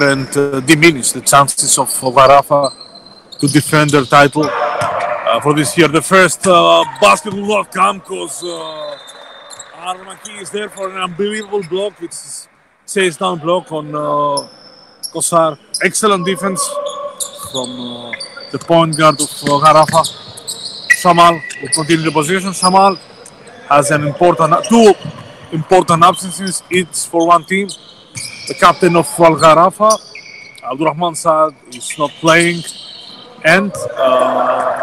and diminish the chances of Garafa to defend their title for this year. The first basket will not come because Armaki is there for an unbelievable block, which is chase down block on Kosar. Excellent defense from the point guard of Garafa. Samal will continue the position. Samal has two important absences each for one team. The captain of Al Garafa, Abdurrahman Saad, is not playing, and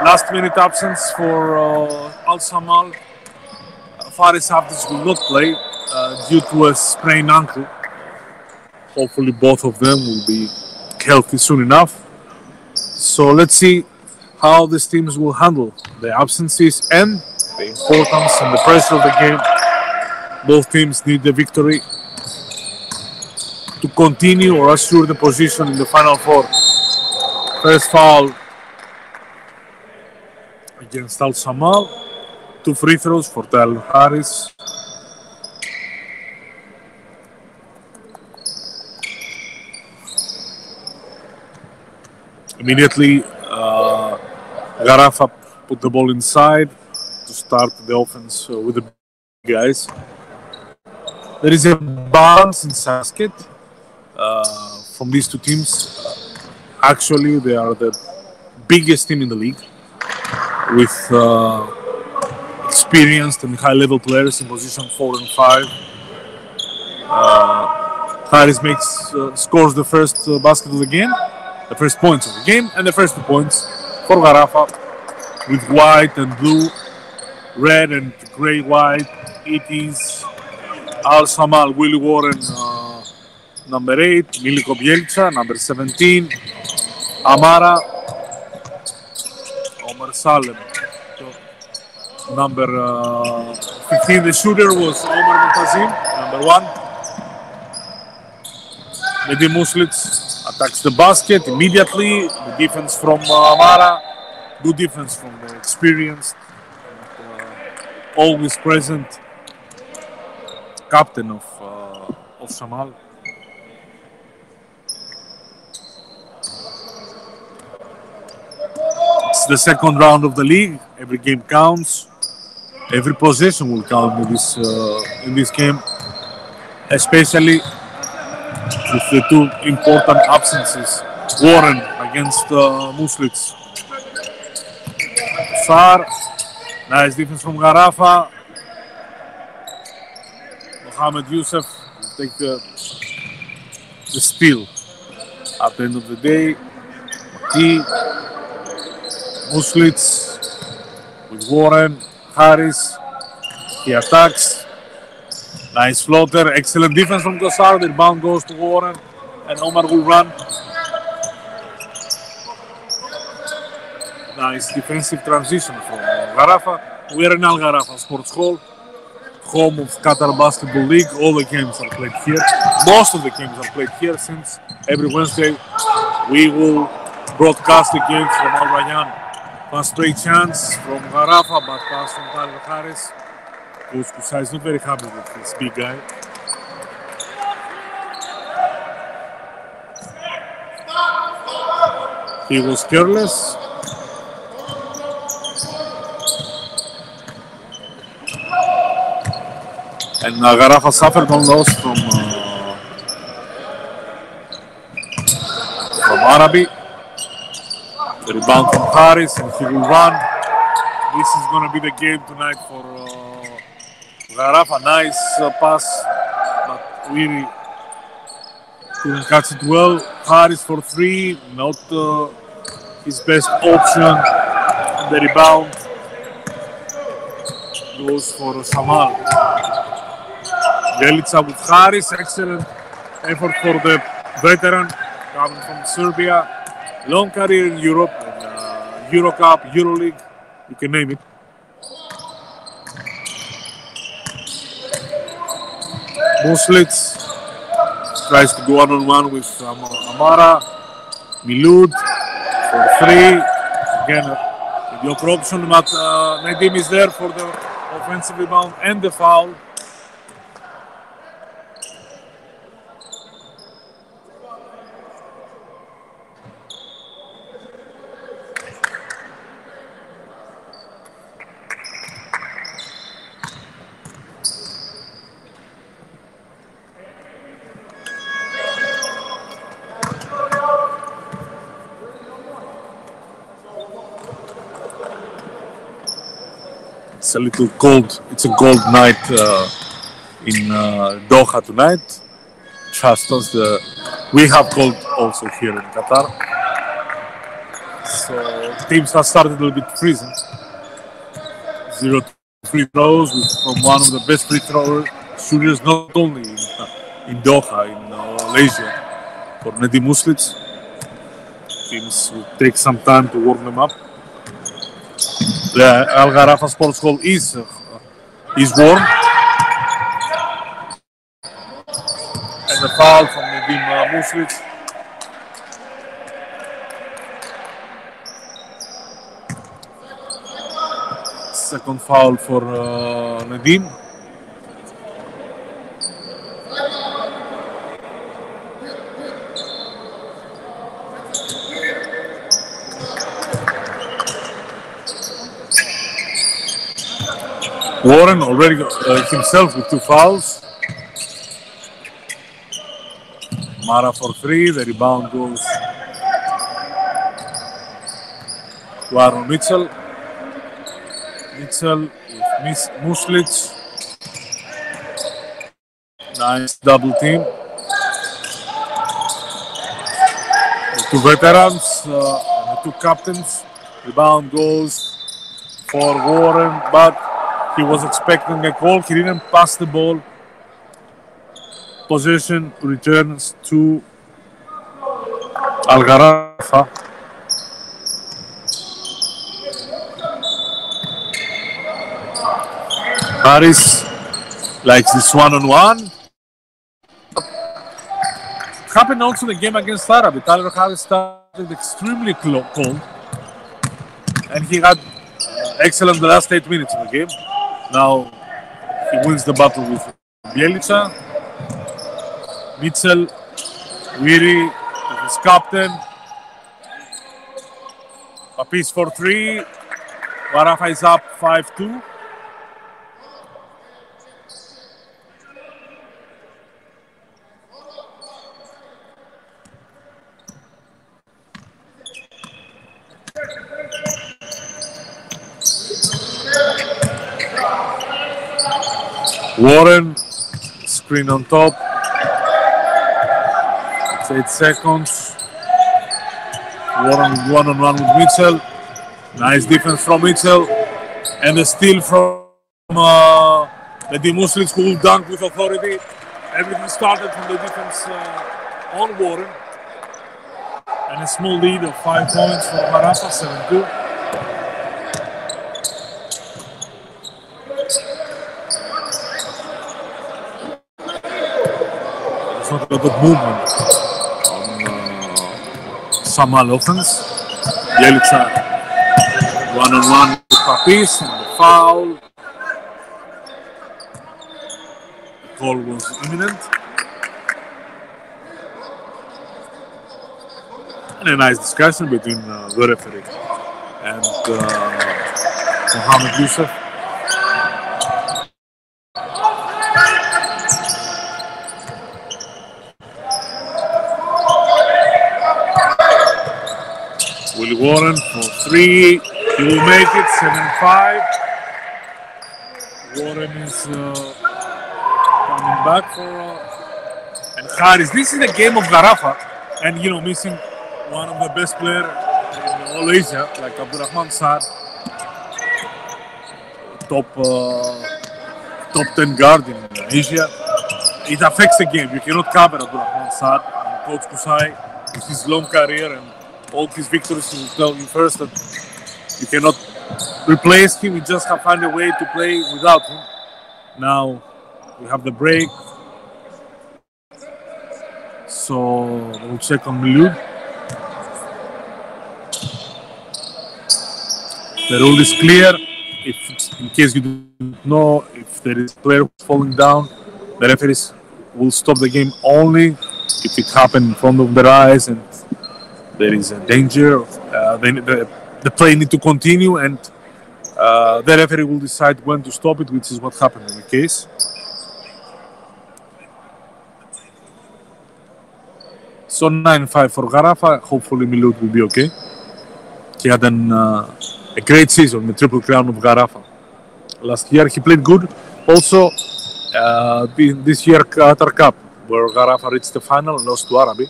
last minute absence for Al Samal. Faris Hafdic will not play due to a sprained ankle. Hopefully both of them will be healthy soon enough. So let's see how these teams will handle the absences and the importance and the pressure of the game. Both teams need the victory to continue or assure the position in the Final Four. First foul against Al Samal. 2 free throws for Tyler Harris. Immediately, Garafa put the ball inside to start the offense with the guys. There is a balance in basket from these two teams. Actually, they are the biggest team in the league with experienced and high-level players in position 4 and 5. Harris scores the first basket of the game, the first points of the game, and the first 2 points for Garafa with white and blue, red and gray-white. It is Al Samal, Willie Warren, number 8, Miliko Bielitsa, number 17, Amara, Omar Salem, number 15. The shooter was Omar Montazim, number 1. Nedim Muslic attacks the basket immediately. The defense from Amara, good defense from the experienced, always present captain of Samal. It's the second round of the league. Every game counts. Every possession will count in this game, especially with the 2 important absences. Warren against Muslic. Sar, nice defense from Garafa. Mohamed Youssef will take the steal at the end of the day. Muslic with Warren, Harris, he attacks. Nice floater, excellent defense from Kosar. The rebound goes to Warren and Omar will run. Nice defensive transition from Garafa. We are in Al Garafa Sports Hall, home of Qatar Basketball League. All the games are played here. Most of the games are played here since every Wednesday we will broadcast the games from Al Rayyan. One straight chance from Garafa, but pass from Tyler Harris. Coach Kusai is not very happy with this big guy. He was careless. And Garafa suffered one loss from Arabi. The rebound from Harris, and he will run. This is going to be the game tonight for Garafa. Nice pass, but really couldn't catch it well. Harris for 3, not his best option. The rebound goes for Samal. Bielitsa with Harris, excellent effort for the veteran coming from Serbia. Long career in Europe, Euro Cup, Euroleague, you can name it. Muslic tries to go one-on-one with Amara. Milud for 3. Again, the mediocre option, but Nedim is there for the offensive rebound and the foul. It's a little cold. It's a cold night in Doha tonight. Trust us, we have cold also here in Qatar. So teams have started a little bit freezing. 0 free throws from one of the best free throw shooters, not only in Doha, in Malaysia, for Nedim Muslic. Teams will take some time to warm them up. The Al Gharafa Sports Hall is warm. And the foul from Nedim Muslic. Second foul for Nedim. Warren already himself with 2 fouls. Mara for 3. The rebound goes to Aaron Mitchell. Mitchell with Muslic. Nice double team. The 2 veterans and the 2 captains. Rebound goes for Warren, but he was expecting a call. He didn't pass the ball. Possession returns to Al Gharafa. Harris likes this one-on-one. It happened also in the game against Arabi. Tyler Harris started extremely cold, and he had excellent the last 8 minutes of the game. Now he wins the battle with Bjelica. Mitchell, Weary, his captain. A piece for 3. Gharafa is up 5-2. Warren, screen on top. It's 8 seconds. Warren one-on-one with Mitchell. Nice defense from Mitchell. And a steal from Nedim Muslic, who will dunk with authority. Everything started from the defense on Warren. And a small lead of 5 points for Gharafa, 7-2. Not a good movement on Samal offense. Bjelica one-on-one with Papis and the foul. The call was imminent. And a nice discussion between the referee and Mohamed Youssef. Will Warren for 3. He will make it 7-5. Warren is coming back for and Harris. This is the game of Gharafa, and missing one of the best players in all Asia, like Abdurrahman Saad, top 10 guard in Asia. It affects the game. You cannot cover Abdurrahman Saad. Coach Kusai, with his long career and all his victories, will tell you first that you cannot replace him. You just have to find a way to play without him. Now we have the break. So we'll check on Milud. The rule is clear. If, in case you don't know, if there is a player falling down, the referees will stop the game only if it happened in front of their eyes and there is a danger. The play need to continue, and the referee will decide when to stop it, which is what happened in the case. So 9-5 for Gharafa. Hopefully Milud will be okay. He had a great season, the triple crown of Gharafa. Last year he played good. Also, this year Qatar Cup, where Gharafa reached the final and lost to Arabi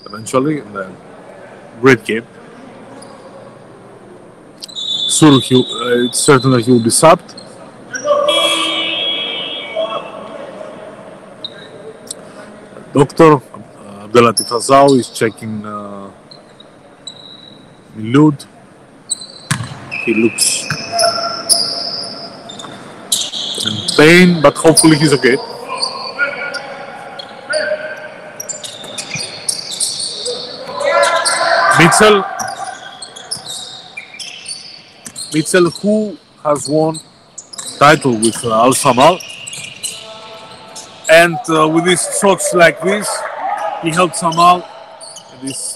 eventually in a great game. Sure, it's certain that he will be subbed. Dr. Abdelatif Azau is checking Milud. He looks in pain, but hopefully he's okay. Mitchell, who has won title with Al Samal, and with his shots like this, he helped Samal this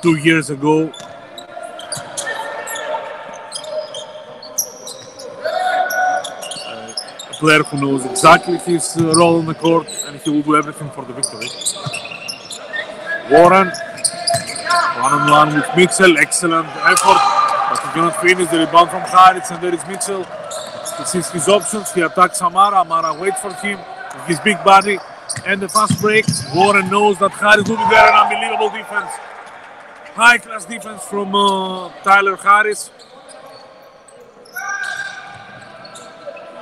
2 years ago. A player who knows exactly his role on the court, and he will do everything for the victory. Warren, one-on-one with Mitchell, excellent effort, but he cannot finish the rebound from Harris, and there is Mitchell. He sees his options, he attacks Amara, Amara waits for him with his big body, and the fast break. Warren knows that Harris will be there, an unbelievable defense. High-class defense from Tyler Harris.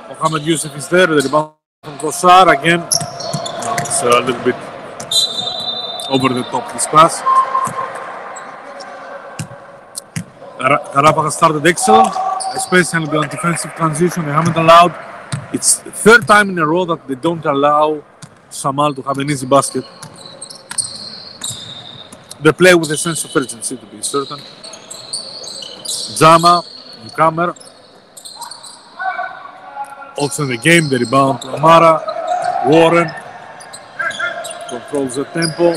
Mohamed Youssef is there, the rebound from Kossar again. It's a little bit over the top this pass. Gharafa has started excellent, especially on defensive transition. They haven't allowed, it's the third time in a row that they don't allow Samal to have an easy basket. They play with a sense of urgency, to be certain. Jama, newcomer. Also in the game, the rebound to Amara. Warren controls the tempo.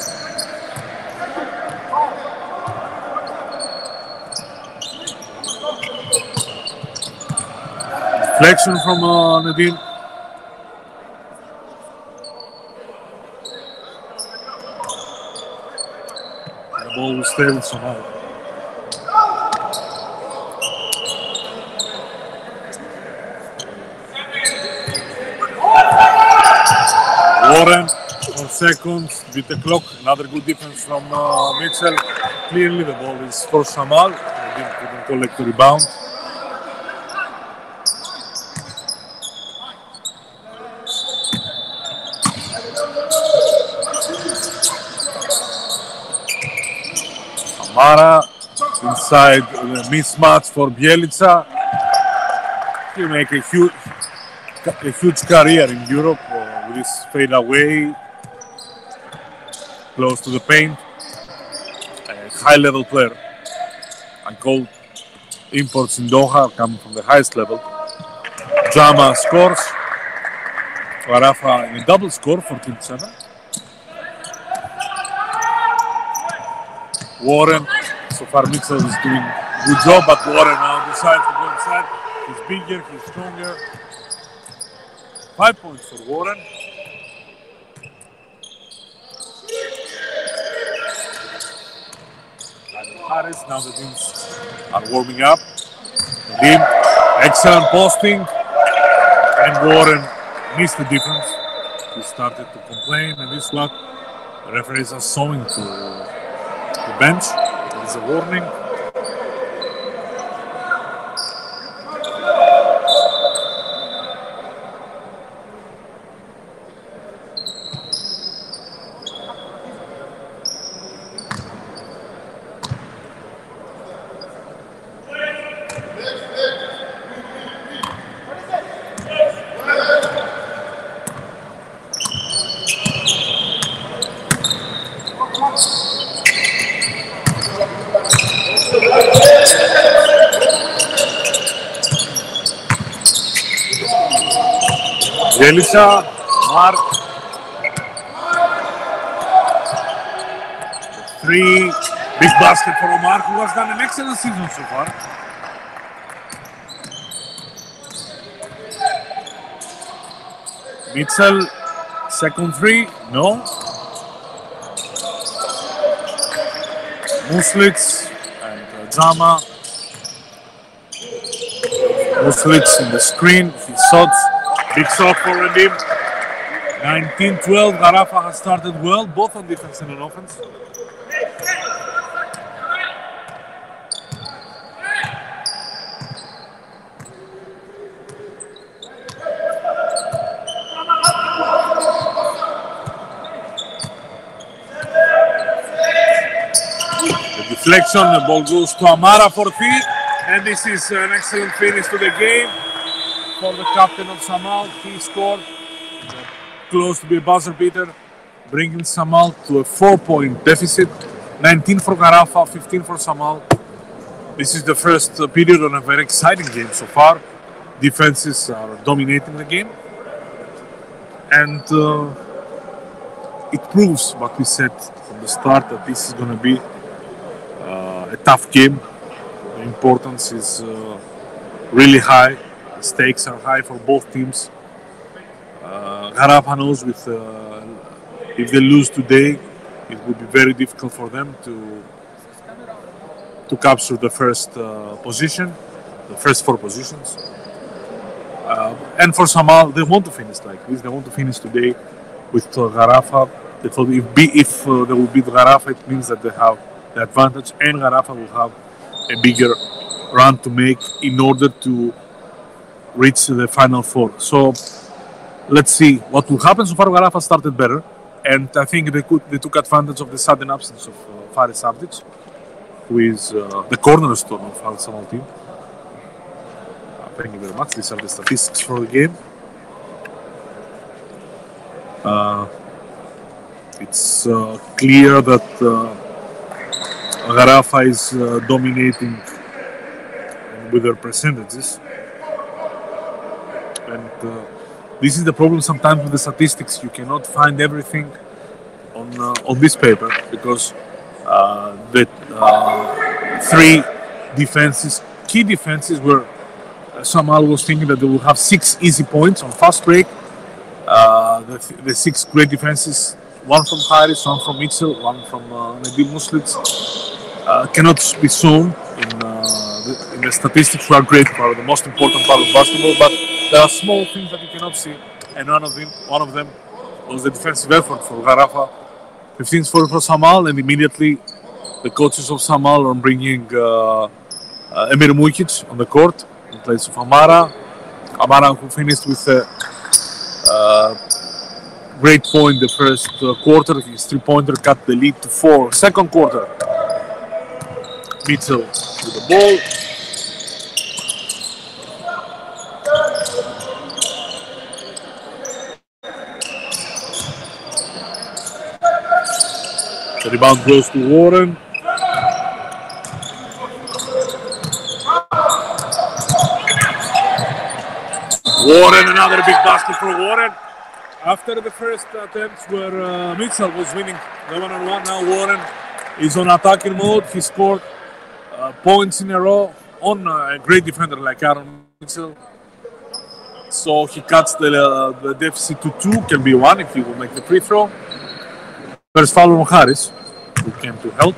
Deflection from Nadim. The ball will stay with Samal. Warren on seconds, beat the clock. Another good defense from Mitchell. Clearly the ball is for Samal. Nadim couldn't collect the rebound. Amara inside the mismatch for Bjelica. He will make a huge career in Europe with his fade away, close to the paint. A high-level player. I call imports in Doha coming from the highest level. Jama scores. Gharafa in a double score, 14-7. Warren, so far Mitchell is doing a good job, but Warren now decides to go inside. He's bigger, he's stronger. 5 points for Warren. Harris, now the teams are warming up. Nadim, excellent posting. And Warren missed the difference. He started to complain, and this is what the referees are showing to the bench. There is a warning. Bjelica, Mark. 3, big basket for Omar, who has done an excellent season so far. Mitchell, second 3, no. Muslitz and Jama. Muslic in the screen. He shots. Big shot for Redim. 19-12. Garafa has started well, both on defense and on offense. Deflection, the ball goes to Amara for three, and this is an excellent finish to the game for the captain of Samal. He scored close to be a buzzer beater, bringing Samal to a 4-point deficit. 19 for Garafa, 15 for Samal. This is the first period on a very exciting game so far. Defenses are dominating the game, and it proves what we said from the start, that this is going to be a tough game. The importance is really high. The stakes are high for both teams. Garafa knows if they lose today, it would be very difficult for them to capture the first position, the first four positions. And for Samal, they want to finish like this. They want to finish today with Garafa. They thought if they will beat Garafa, it means that they have the advantage, and Garafa will have a bigger run to make in order to reach the final four. So let's see what will happen. So far, Garafa started better, and I think they took advantage of the sudden absence of Faris Avdic, who is the cornerstone of Al Samal team. Thank you very much. These are the statistics for the game. It's clear that Garafa is dominating with their percentages, and this is the problem sometimes with the statistics. You cannot find everything on this paper, because the three defenses, key defenses, were Samal was thinking that they will have 6 easy points on fast break. The 6 great defenses, one from Haris, one from Mitchell, one from Nedim Muslic, cannot be shown in the statistics, which are great, are the most important part of basketball, but there are small things that you cannot see, and one of them was the defensive effort for Garafa. 15 for Samal, and immediately the coaches of Samal are bringing Emir Mukic on the court in place of Amara. Amara, who finished with a great point the first quarter. His three-pointer cut the lead to 4. Second quarter, Mitchell with the ball. The rebound goes to Warren. Warren, another big basket for Warren. After the first attempts where Mitchell was winning the one-on-one, now Warren is on attacking mode. He scored points in a row on a great defender like Aaron Mitchell. So he cuts the deficit to 2, can be 1 if he will make the free throw. First foul on Haris, who came to help.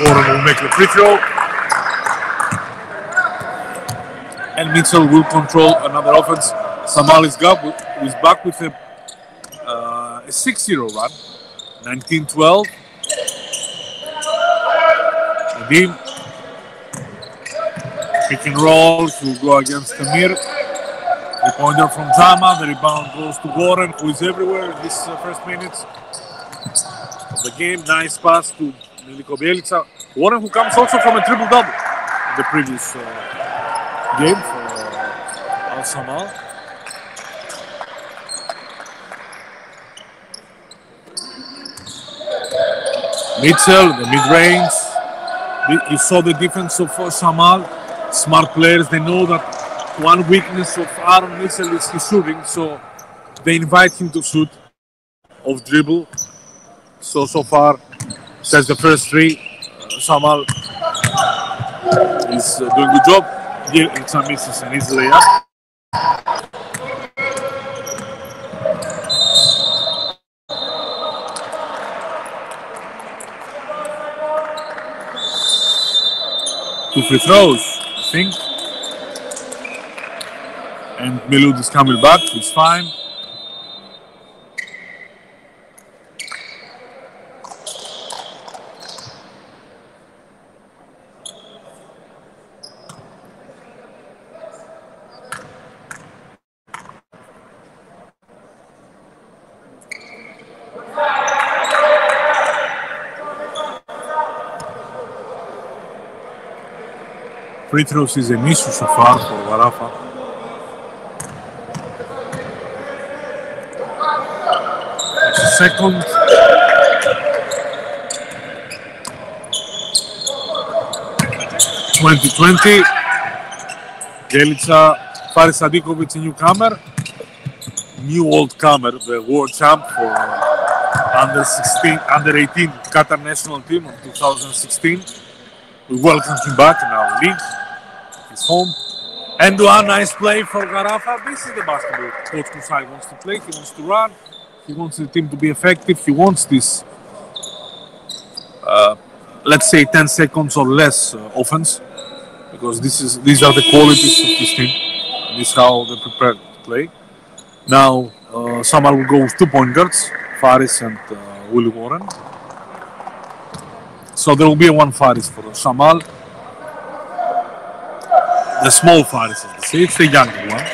Warren will make the free throw. And Mitchell will control another offense. Samal is back with a 6-0 run. 19-12. Nadim. Pick and roll to go against Amir. The pointer from Zama. The rebound goes to Warren, who is everywhere in this first minutes of the game. Nice pass to Miliko Bjelica. Warren, who comes also from a triple-double in the previous game for Al Samal. Mitchell, the mid-range. You saw the defense of Samal. Smart players, they know that one weakness of Aaron Mitchell is his shooting, so they invite him to shoot off dribble. So far, says the first 3. Samal is doing a good job. Here in some misses and easy layup. 2 free throws, I think. And Milud is coming back, it's fine. Free throws is an issue so far for Garafa. Second. (2020). Bjelica, Faris Sadikovic, a newcomer. New old comer, the world champ for under 18 Qatar national team in 2016. We welcome him back in our league. He's home. And one nice play for Garafa. This is the basketball Coach Kusai wants to play. He wants to run. He wants the team to be effective. He wants this, let's say, 10 seconds or less offense, because these are the qualities of this team. This is how they prepare to play. Now, Samal will go with 2 point guards, Faris and Willie Warren. So there will be a 1 Faris for Samal. The small Faris, it's the younger one.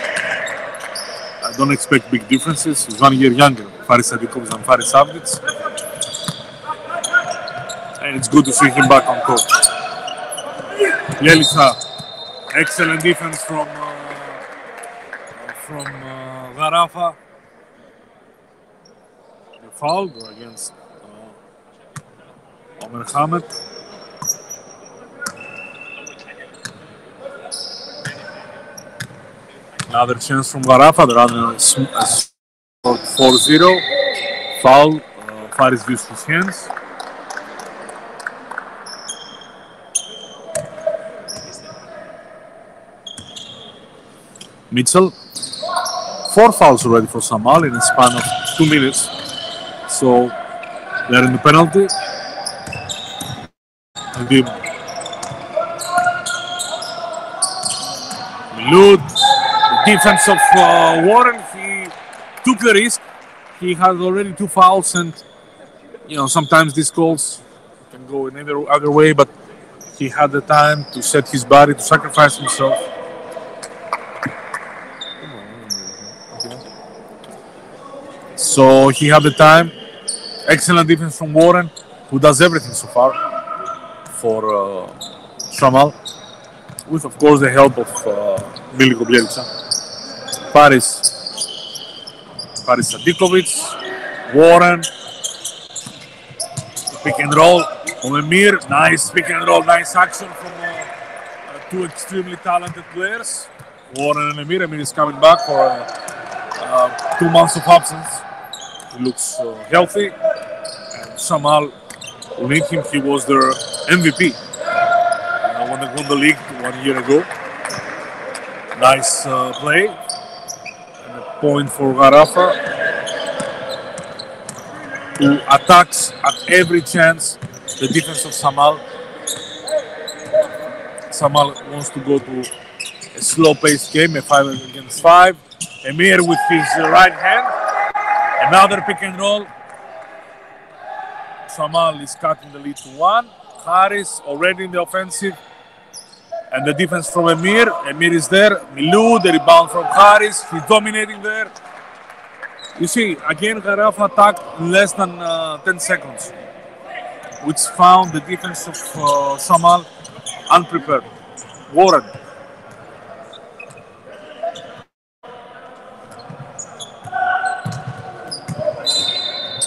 I don't expect big differences. He's 1 year younger, Faris Sadikovic and Faris Savdic. And it's good to see him back on court. Bjelica, excellent defense from Garafa. The foul against Omer Hamed. Another chance from Garafa. They're running a 4-0. Foul. Faris used his hands. Mitchell. 4 fouls already for Samal in a span of 2 minutes. So they're in the penalty. Milud. Defense of Warren, he took the risk. He had already 2 fouls, and sometimes these calls can go in either way, but he had the time to set his body, to sacrifice himself. So he had the time. Excellent defense from Warren, who does everything so far for Samal, with of course the help of Miliko Bjelica. Faris Sadikovic, Warren, pick and roll from Emir, nice pick and roll, nice action from 2 extremely talented players, Warren and Emir. Emir is coming back for 2 months of absence. He looks healthy, and Samal will need him. He was their MVP when they won the league 1 year ago. Nice play. Point for Garafa, who attacks at every chance the defense of Samal. Samal wants to go to a slow-paced game, a 5 against 5. Emir with his right hand. Another pick and roll. Samal is cutting the lead to 1. Haris already in the offensive. And the defense from Emir. Emir is there. Milud, the rebound from Haris. He's dominating there. You see, again, Garafa attacked in less than 10 seconds, which found the defense of Samal unprepared. Warren.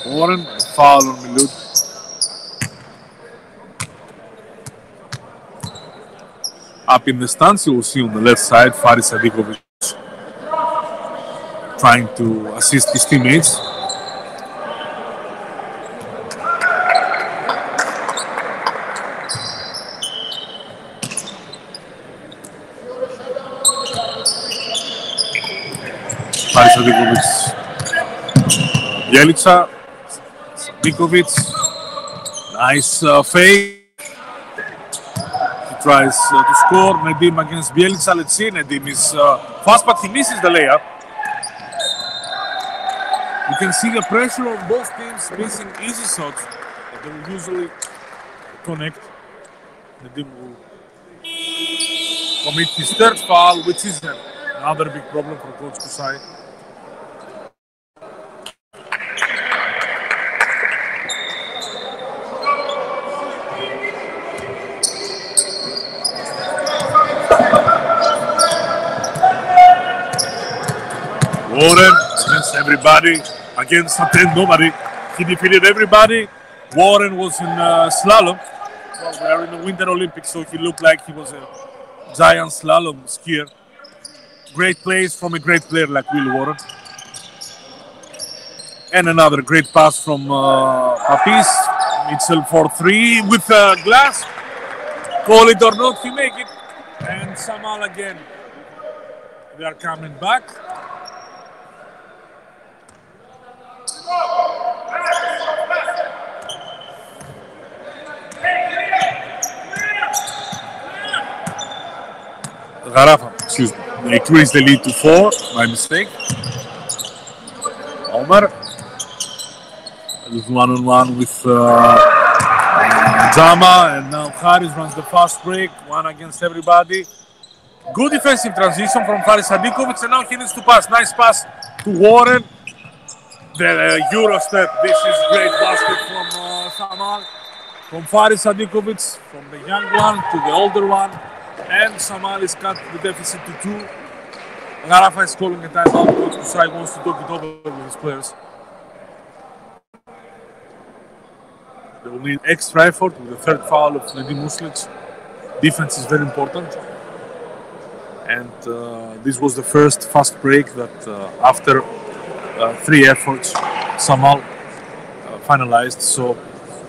Warren, foul on Milud. Up in the stands, you will see on the left side Faris Sadikovic trying to assist his teammates. Faris Sadikovic, Bjelica, Sadikovic, nice fake. He tries to score. Nedim against Bielica. Let's see. Nedim is fast, but he misses the layup. You can see the pressure on both teams missing easy shots that they will usually connect. Nedim will commit his third foul, which is another big problem for Coach Kusai. Warren against everybody, against nobody. He defeated everybody. Warren was in slalom. Well, we are in the Winter Olympics, so he looked like he was a giant slalom skier. Great plays from a great player like Will Warren. And another great pass from Papis. Mitchell for three with glass. Call it or not, he make it. And Samal again. They are coming back. Garafa, excuse me. They increased the lead to 4 by mistake. Omar is one-on-one with Jama, and now Haris runs the fast break, one against everybody. Good defensive transition from Faris Sadikovic, and now he needs to pass. Nice pass to Warren. The Euro step. This is great basket from Samal. From Faris Sadikovic, from the young one to the older one. And Samal is cut the deficit to 2. Garafa is calling a timeout. Coach Kusai wants to talk it over with his players. They will need extra effort with the third foul of Nedim Muslic. Defense is very important. And this was the first fast break that after 3 efforts, Samal finalized. So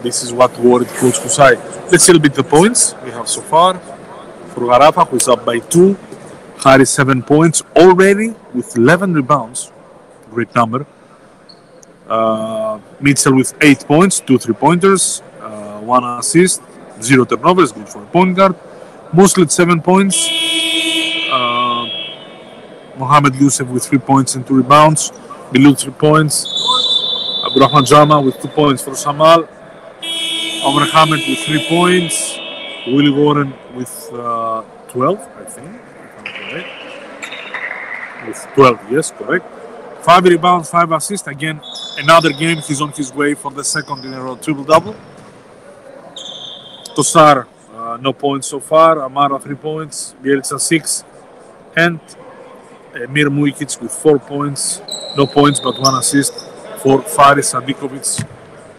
this is what worried Coach Kusai. Let's see a bit the points we have so far. For Garafa, who is up by 2. Haris 7 points already with 11 rebounds. Great number. Mitchell with 8 points, 2 3-pointers, 1 assist, 0 turnovers, good for a point guard. Muslic 7 points. Mohamed Youssef with 3 points and 2 rebounds. Bilal 3 points. Abdurrahman Jama with 2 points for Samal. Omar Hamed with 3 points. Willie Warren with 12, I think, if I'm correct. With 12, yes, correct. 5 rebounds, 5 assists. Again, another game. He's on his way for the second in a row triple-double. Tosar, no points so far. Amara, 3 points. Bielica, 6. And Mir Mujic with 4 points. No points, but 1 assist for Faris Sadikovic,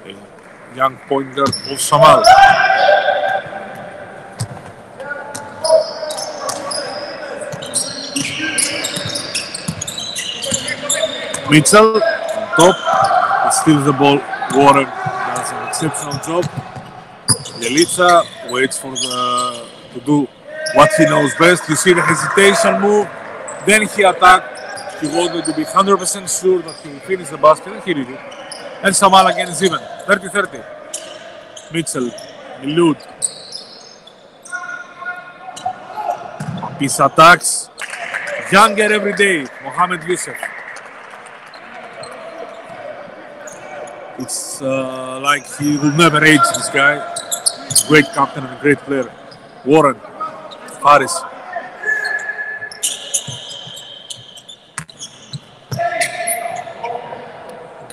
a young point guard of Samal. Mitchell on top, he steals the ball. Warren does an exceptional job. Bielica waits for to do what he knows best. You see the hesitation move, then he attacked. He wanted to be 100% sure that he will finish the basket, and he did it. And Samal again is even, 30-30. Mitchell, Milud. Peace attacks. Younger every day, Mohamed Youssef. It's like he will never age, this guy. Great captain and a great player. Warren, Faris.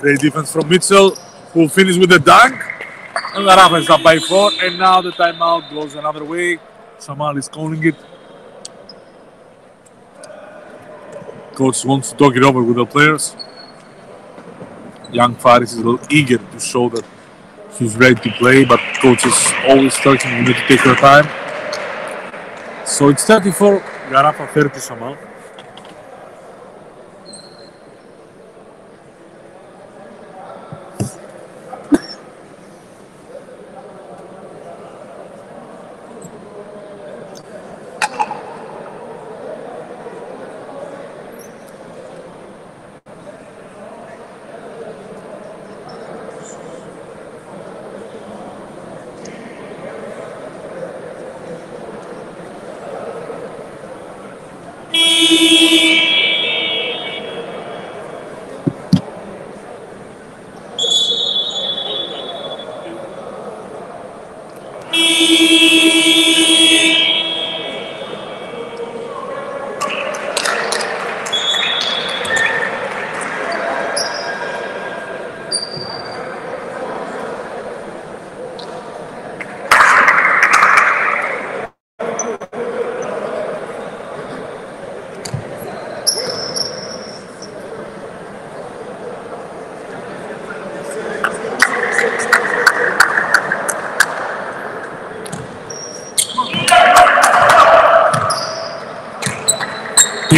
Great defense from Mitchell, who will finish with a dunk. And Garafa is up by 4. And now the timeout goes another way. Samal is calling it. Coach wants to talk it over with the players. Young Faris is a little eager to show that he's ready to play, but coach is always telling him you need to take your time. So it's 34, Garafa 30 Samal.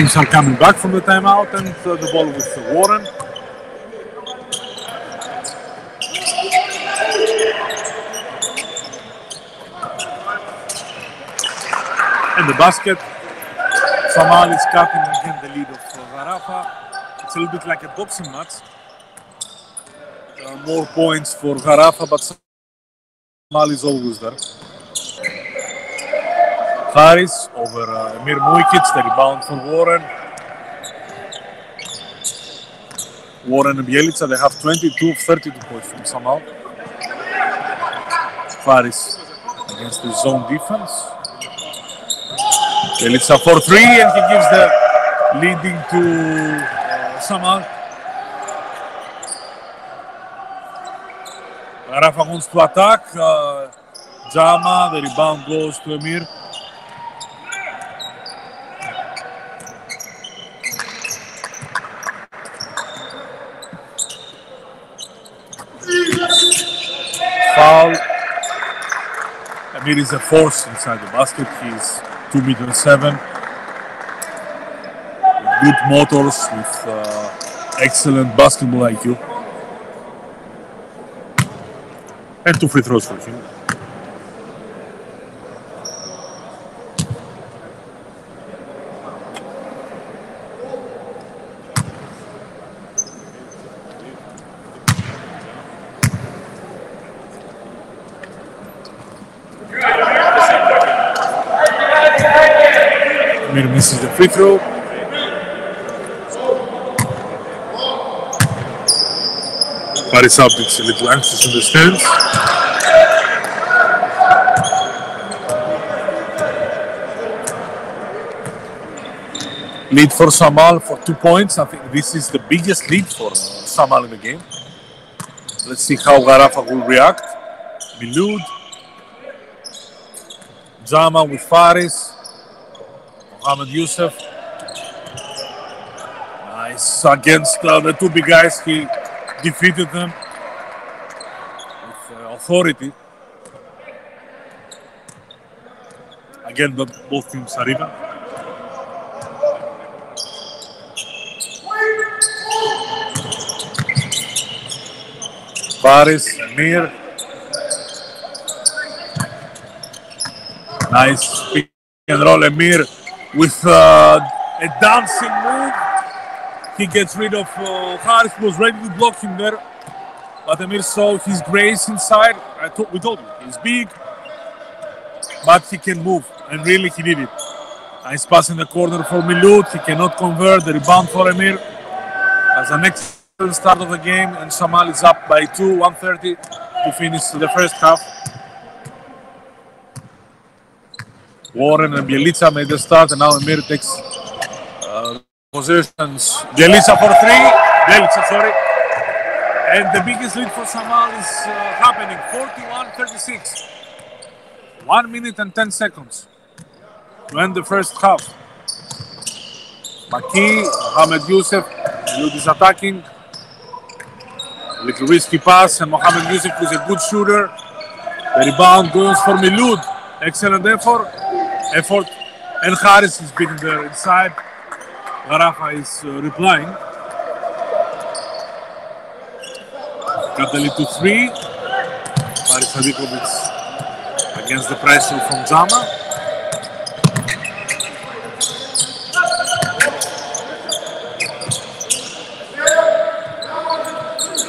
teams are coming back from the timeout, and the ball with Warren. And the basket. Samal is cutting again the lead of Gharafa. It's a little bit like a boxing match. More points for Gharafa, but Samal is always there. Haris over Emir Mujic, the rebound for Warren. Warren and Bjelica, they have 22 of 32 points from Samal. Haris against the zone defense. Bjelica for three, and he gives the leading to Samal. Gharafa wants to attack. Jama, the rebound goes to Emir. Foul. Emir is a force inside the basket. He's 2'7". Good motors with excellent basketball IQ. And 2 free throws for him. Emir misses the free throw. Paris Celtics a little anxious in the stands. Lead for Samal for 2 points. I think this is the biggest lead for Samal in the game. Let's see how Gharafa will react. Miloud. Jama with Faris. Mohamed Youssef. Nice against the two big guys. He defeated them with authority. Again, both teams are even. Faris, Emir. Nice pick and roll. Emir with a dancing move. He gets rid of Haris, was ready to block him there. But Emir saw his grace inside. We told you, he's big, but he can move. And really, he did it. Nice pass in the corner for Miloud. He cannot convert. The rebound for Emir. As an excellent start of the game, and Samal is up by 2, 1:30 to finish the first half. Warren and Bjelica made the start, and now Emir takes possessions. Bjelica for 3. Bjelica, sorry. And the biggest lead for Samal is happening, 41-36. 1 minute and 10 seconds to end the first half. Maki, Mohamed Youssef, Miloud is attacking. A little risky pass, and Mohamed Youssef is a good shooter. The rebound goes for Miloud. Excellent effort. And Haris is beating there inside. Gharafa is replying. Got the lead to 3. Faris Sadikovic against the pressure from Jama.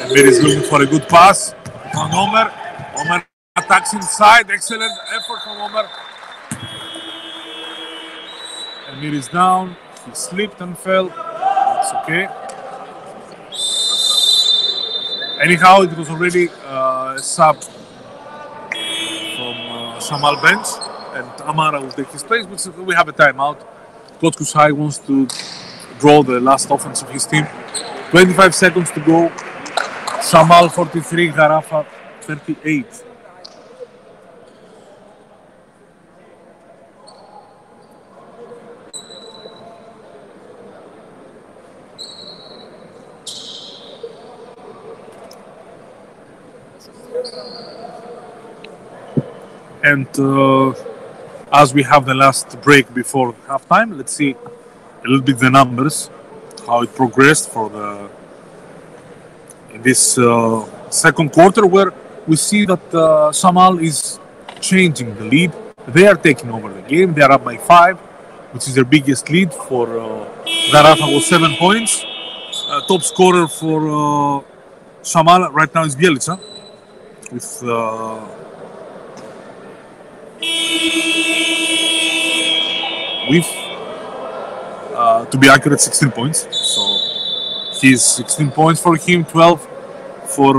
Emir is looking for a good pass from Omer. Omer attacks inside. Excellent effort from Omer. Emir is down. He slipped and fell. It's okay. Anyhow, it was already a sub from Samal bench, and Amara will take his place. But we have a timeout. Coach Kusai wants to draw the last offense of his team. 25 seconds to go. Samal 43, Gharafa 38. And as we have the last break before halftime, let's see a little bit the numbers, how it progressed for in this second quarter, where we see that Samal is changing the lead. They are taking over the game. They are up by 5, which is their biggest lead. For Garafa was 7 points. Top scorer for Samal right now is Bielica with with to be accurate 16 points. So he's 16 points for him, 12 for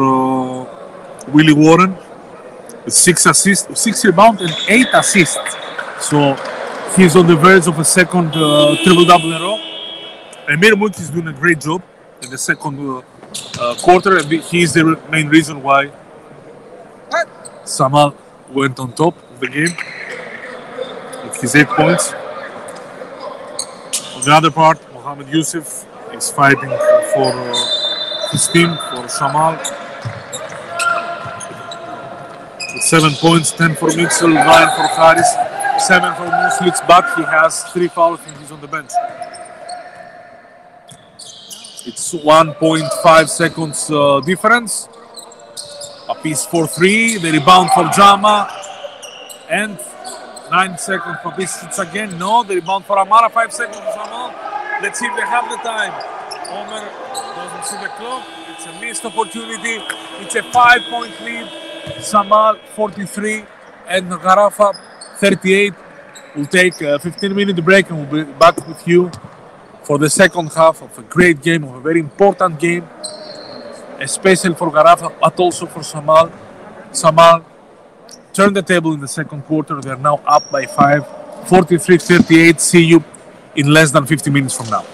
Willie Warren with 6 assists, 6 rebounds and 8 assists. So he's on the verge of a second triple double in a row. Emir Muk is doing a great job in the second quarter, and he is the main reason why Samal went on top of the game with his 8 points. On the other part, Mohamed Youssef is fighting for his team, for Samal. With 7 points, 10 for Mitchell, 9 for Harris, 7 for Muslic, but he has 3 fouls and he's on the bench. It's 1.5 seconds difference. A piece for 3, the rebound for Jama, and 9 seconds for Pisic again. No, the rebound for Amara, 5 seconds for Samal. Let's see if they have the time. Omer doesn't see the clock. It's a missed opportunity. It's a 5-point lead. Samal 43 and Garafa 38. We'll take a 15-minute break and we'll be back with you for the second half of a great game, of a very important game, especially for Garafa, but also for Samal. Samal turned the table in the second quarter. They're now up by 5, 43-38. See you in less than 50 minutes from now.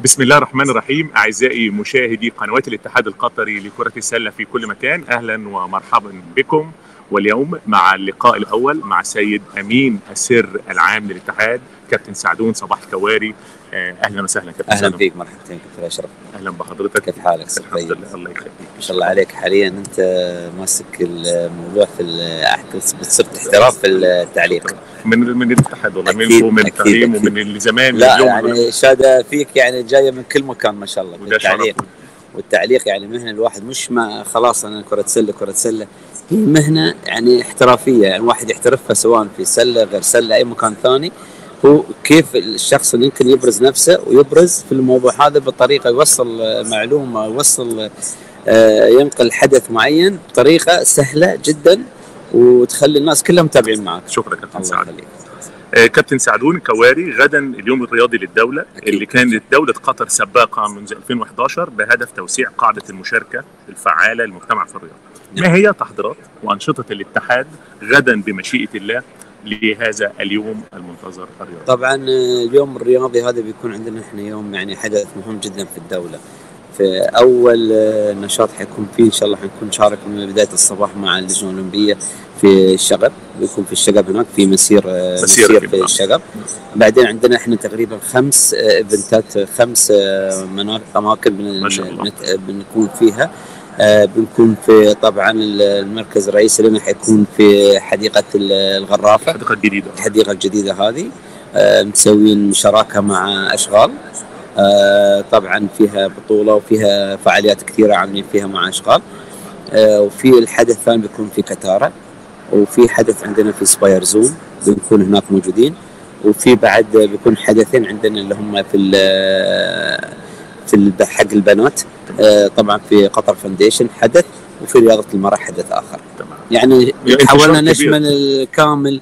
بسم الله الرحمن الرحيم. أعزائي مشاهدي قنوات الاتحاد القطري لكرة السلة في كل مكان، أهلا ومرحبا بكم. واليوم مع اللقاء الأول مع سيد أمين السر العام للاتحاد كابتن سعدون صباح الكواري. أهلا وسهلا كابتن. أهلا بك، مرحبا كابتن أشرف. أهلا بحضرتك. كيف حالك؟ الحمد لله، الله يخليك. ما شاء الله عليك. حاليا أنت ماسك الموضوع بتصير احتراف في التعليق من الاتحاد والله، من التعليم ومن اللي زمان. لا يعني شهادة فيك يعني جاية من كل مكان ما شاء الله بالتعليق. والتعليق يعني مهنة الواحد مش ما خلاص أنا كرة سلة، هي مهنة يعني احترافية، يعني الواحد يحترفها سواء في سلة غير سلة أي مكان ثاني. هو كيف الشخص اللي يمكن يبرز نفسه ويبرز في الموضوع هذا بطريقة يوصل معلومة، يوصل ينقل حدث معين بطريقة سهلة جدا وتخلي الناس كلها متابعين معك. شكرا كابتن سعدون. كابتن سعدون كواري، غدا اليوم الرياضي للدولة. أكيد. اللي كانت دولة قطر سباقة منذ 2011 بهدف توسيع قاعدة المشاركة الفعالة للمجتمع في الرياضة. ما هي تحضيرات وأنشطة الاتحاد غدا بمشيئة الله لهذا اليوم المنتظر الرياضي؟ طبعا اليوم الرياضي هذا بيكون عندنا احنا يوم يعني حدث مهم جدا في الدولة. في أول نشاط حيكون فيه إن شاء الله حنكون نشارك من بداية الصباح مع اللجنة الأولمبية في الشغب، بيكون في الشغب هناك في مسير في الشغب. بعدين عندنا احنا تقريبا 5 ايفنتات، 5 أماكن بنكون فيها. بنكون في طبعا المركز الرئيسي لنا حيكون في حديقة الغرافة، الحديقة الجديدة هذه. مسوين شراكة مع أشغال، طبعا فيها بطولة وفيها فعاليات كثيرة عاملين فيها مع أشغال. وفي الحدث الثاني بيكون في كتارة، وفي حدث عندنا في سباير زون بنكون هناك موجودين. وفي بعد بيكون حدثين عندنا اللي هم في حق البنات، طبعا في قطر فاونديشن حدث، وفي رياضة المرأة حدث آخر. يعني حاولنا نشمل كامل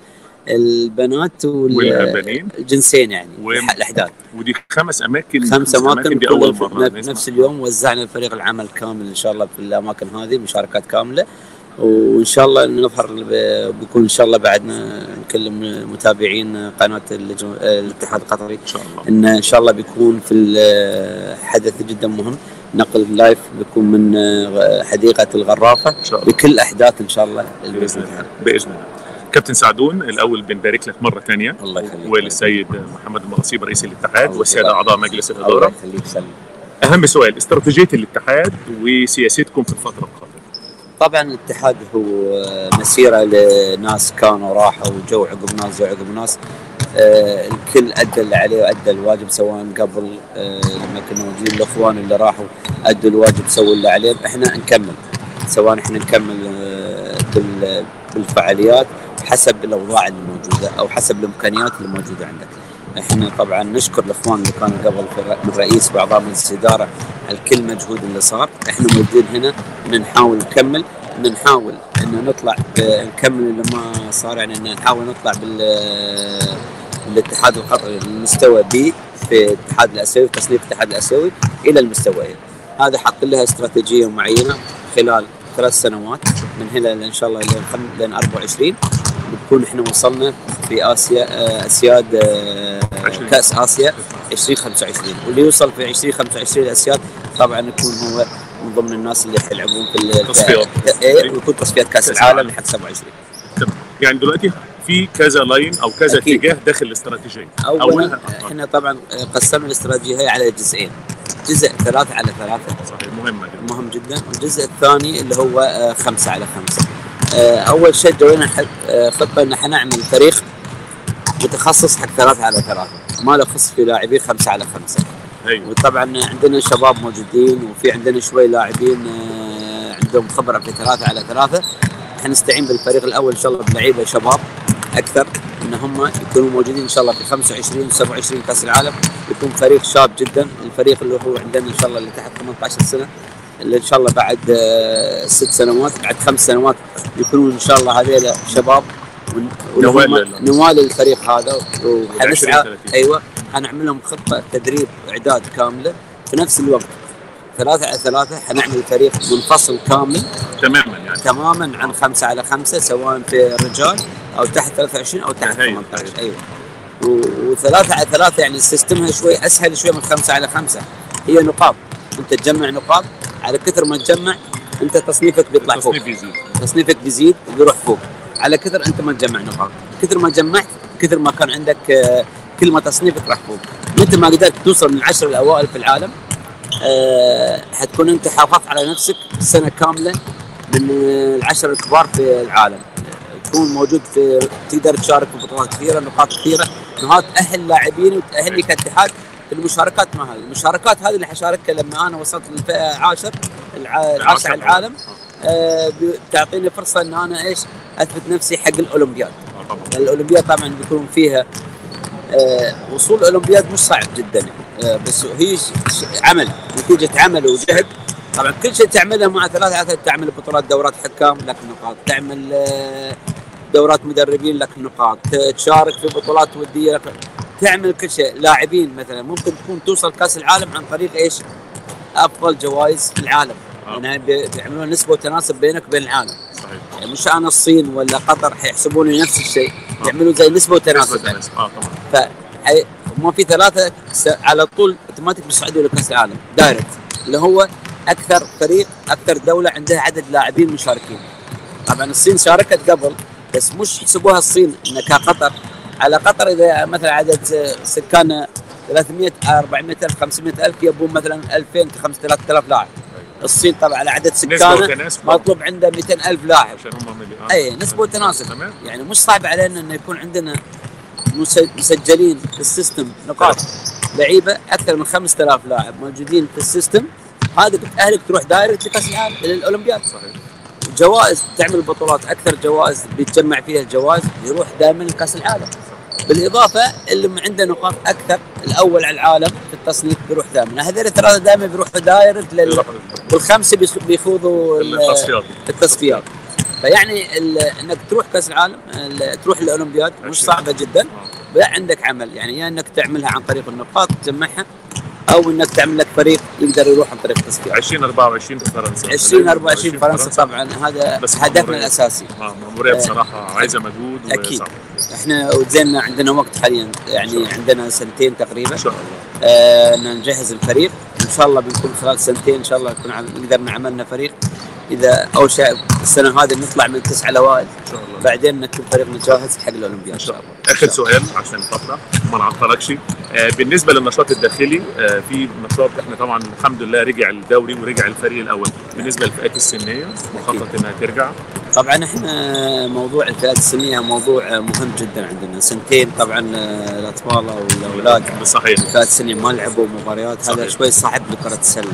البنات والبنين الجنسين يعني الأحداث. ودي 5 أماكن بأول مرة بنفس اليوم. وزعنا الفريق العمل كامل إن شاء الله في الأماكن هذه، مشاركات كاملة. وإن شاء الله نظهر بيكون إن شاء الله بعدنا نكلم متابعين قناة الاتحاد القطري إن شاء الله. إن شاء الله بيكون في الحدث جدا مهم، نقل لايف بيكون من حديقة الغرافة بكل أحداث إن شاء الله بإذن الله. كابتن سعدون، الأول بنبارك لك مرة ثانية، الله يخليك، وللسيد محمد المغصيب رئيس الاتحاد والسادة أعضاء مجلس الإدارة. الله يخليك. سلم. أهم سؤال، استراتيجية الاتحاد وسياستكم في الفترة القادمة. طبعا الاتحاد هو مسيرة لناس كانوا راحوا وجو عقب ناس الكل أدى اللي عليه وأدى الواجب، سواء قبل لما كنا موجودين الأخوان اللي راحوا أدوا الواجب سووا اللي عليهم. إحنا نكمل، سواء إحنا نكمل بالفعاليات حسب الأوضاع اللي موجودة أو حسب الإمكانيات اللي موجودة عندك. إحنا طبعا نشكر الأخوان اللي كانوا قبل من الرئيس وأعضاء مجلس الإدارة على كل مجهود اللي صار. إحنا موجودين هنا نحاول نكمل، نحاول إن نطلع نكمل اللي ما صار، يعني إن نحاول نطلع بالاتحاد القطري للمستوى بي في الاتحاد الآسيوي، تصنيف الاتحاد الآسيوي إلى المستويين. هذا حط لها استراتيجية معينة خلال 3 سنوات من هنا إن شاء الله لين 24 بنكون إحنا وصلنا في آسيا أسياد كأس آسيا 2025، واللي يوصل في 2025 الأسياد طبعا يكون هو من ضمن الناس اللي يلعبون في التصفيات، ويكون تصفيات كأس العالم لحد 27. يعني دلوقتي في كذا لاين او كذا اتجاه داخل الاستراتيجيه. اولا احنا طبعا قسمنا الاستراتيجيه على جزئين، جزء 3x3 صحيح، مهم جدا، والجزء الثاني اللي هو 5x5. اول شيء جوينا خطه ان احنا نعمل فريق متخصص حق 3x3 ما له خص في لاعبين 5x5. أيوة. وطبعا عندنا شباب موجودين، وفي عندنا شوي لاعبين عندهم خبره في 3x3. حنستعين بالفريق الاول ان شاء الله بلعيبه شباب اكثر، ان هم يكونوا موجودين ان شاء الله في 25 و27 كاس العالم. يكون فريق شاب جدا. الفريق اللي هو عندنا ان شاء الله اللي تحت 18 سنه، اللي ان شاء الله بعد 6 سنوات بعد 5 سنوات يكونون ان شاء الله هذول شباب نوال الفريق هذا. وحنسعى ايوه حنعمل لهم خطه تدريب اعداد كامله في نفس الوقت. 3x3 حنعمل فريق منفصل كامل تماما عن 5x5 سواء في الرجال او تحت 23 او تحت 18. ايوه. وثلاثة على ثلاثة يعني سيستمها شوي اسهل شوي من 5 على 5. هي نقاط، انت تجمع نقاط، على كثر ما تجمع انت تصنيفك بيطلع فوق، تصنيفك بيزيد وبيروح فوق، على كثر انت ما تجمع نقاط، كثر ما جمعت كثر ما كان عندك كل ما تصنيفك راح فوق. متى ما قدرت توصل من ال10 الاوائل في العالم حتكون انت حافظت على نفسك سنه كامله من ال10 الكبار في العالم، تكون موجود في، تقدر تشارك في بطولات كثيره، نقاط كثيره، انها تاهل لاعبين وتاهلني كاتحاد في المشاركات. ما هذه المشاركات هذه اللي حشاركها لما انا وصلت للفئه 10 على العالم، بتعطيني فرصه ان انا ايش اثبت نفسي حق الاولمبياد. الاولمبياد طبعا بيكون فيها وصول الاولمبياد مش صعب جدا، بس هي عمل، نتيجه عمل وجهد. طبعا كل شيء تعمله مع 3 على 3، تعمل بطولات دورات حكام لك نقاط، تعمل دورات مدربين لك نقاط، تشارك في بطولات وديه لك، تعمل كل شيء. لاعبين مثلا ممكن تكون توصل كاس العالم عن طريق ايش؟ افضل جوائز في العالم، يعني بيعملون نسبه وتناسب بينك وبين العالم. صحيح. يعني مش انا الصين ولا قطر حيحسبون لي نفس الشيء، يعملوا زي نسبه وتناسب. طبعا. ما في 3 على طول اوتوماتيك بيصعدوا لكاس العالم دايركت، اللي هو اكثر فريق، اكثر دوله عندها عدد لاعبين مشاركين. طبعا الصين شاركت قبل، بس مش يحسبوها الصين انها كقطر. على قطر اذا مثلا عدد سكانها 300 400 الف 500 الف يبون مثلا 2000 5000 لاعب. الصين طبعا على عدد سكانها مطلوب عنده 200 الف لاعب عشان هم مليون. اي نسبه وتناسب، يعني مش صعب علينا انه يكون عندنا مسجلين في السيستم نقاط لعيبه اكثر من 5000 لاعب موجودين في السيستم. هذا بتاهلك تروح دايركت لكاس العالم للاولمبياد. صحيح. جوائز، تعمل بطولات، اكثر جوائز بيتجمع فيها الجوائز يروح دائما لكاس العالم. بالاضافه اللي عنده نقاط اكثر الاول على العالم في التصنيف بيروح دائما. هذول ال3 دائما بيروحوا دايركت والخمسه بيخوضوا التصفيات. فيعني انك تروح كاس العالم، تروح الاولمبياد مش صعبه جدا، عندك عمل يعني يا انك تعملها عن طريق النقاط تجمعها، او انك تعمل لك فريق يقدر يروح عن طريق التصفيات. 2024 في فرنسا، 2024 في فرنسا طبعا هذا هدفنا الاساسي. مأمورية بصراحه عايزه مجهود اكيد وصعب. احنا وزينا عندنا وقت حاليا، يعني عندنا 2 سنين تقريبا ان شاء الله نجهز الفريق. ان شاء الله بنكون خلال 2 سنين ان شاء الله نقدر نعملنا فريق. اذا اول شيء السنه هذه نطلع من 9 الاوائل ان شاء الله، بعدين نكون فريقنا جاهز حق الاولمبياد ان شاء الله. اخر سؤال عشان الفتره ما نعطلكش، بالنسبه للنشاط الداخلي، في نشاط احنا طبعا الحمد لله رجع الدوري ورجع الفريق الاول. بالنسبه للفئات السنيه مخطط انها ترجع؟ طبعا احنا موضوع الفئات السنيه موضوع مهم جدا عندنا. 2 سنين طبعا الاطفال والاولاد صحيح الفئات السنيه ما لعبوا مباريات، هذا شوي صعب لكره السله،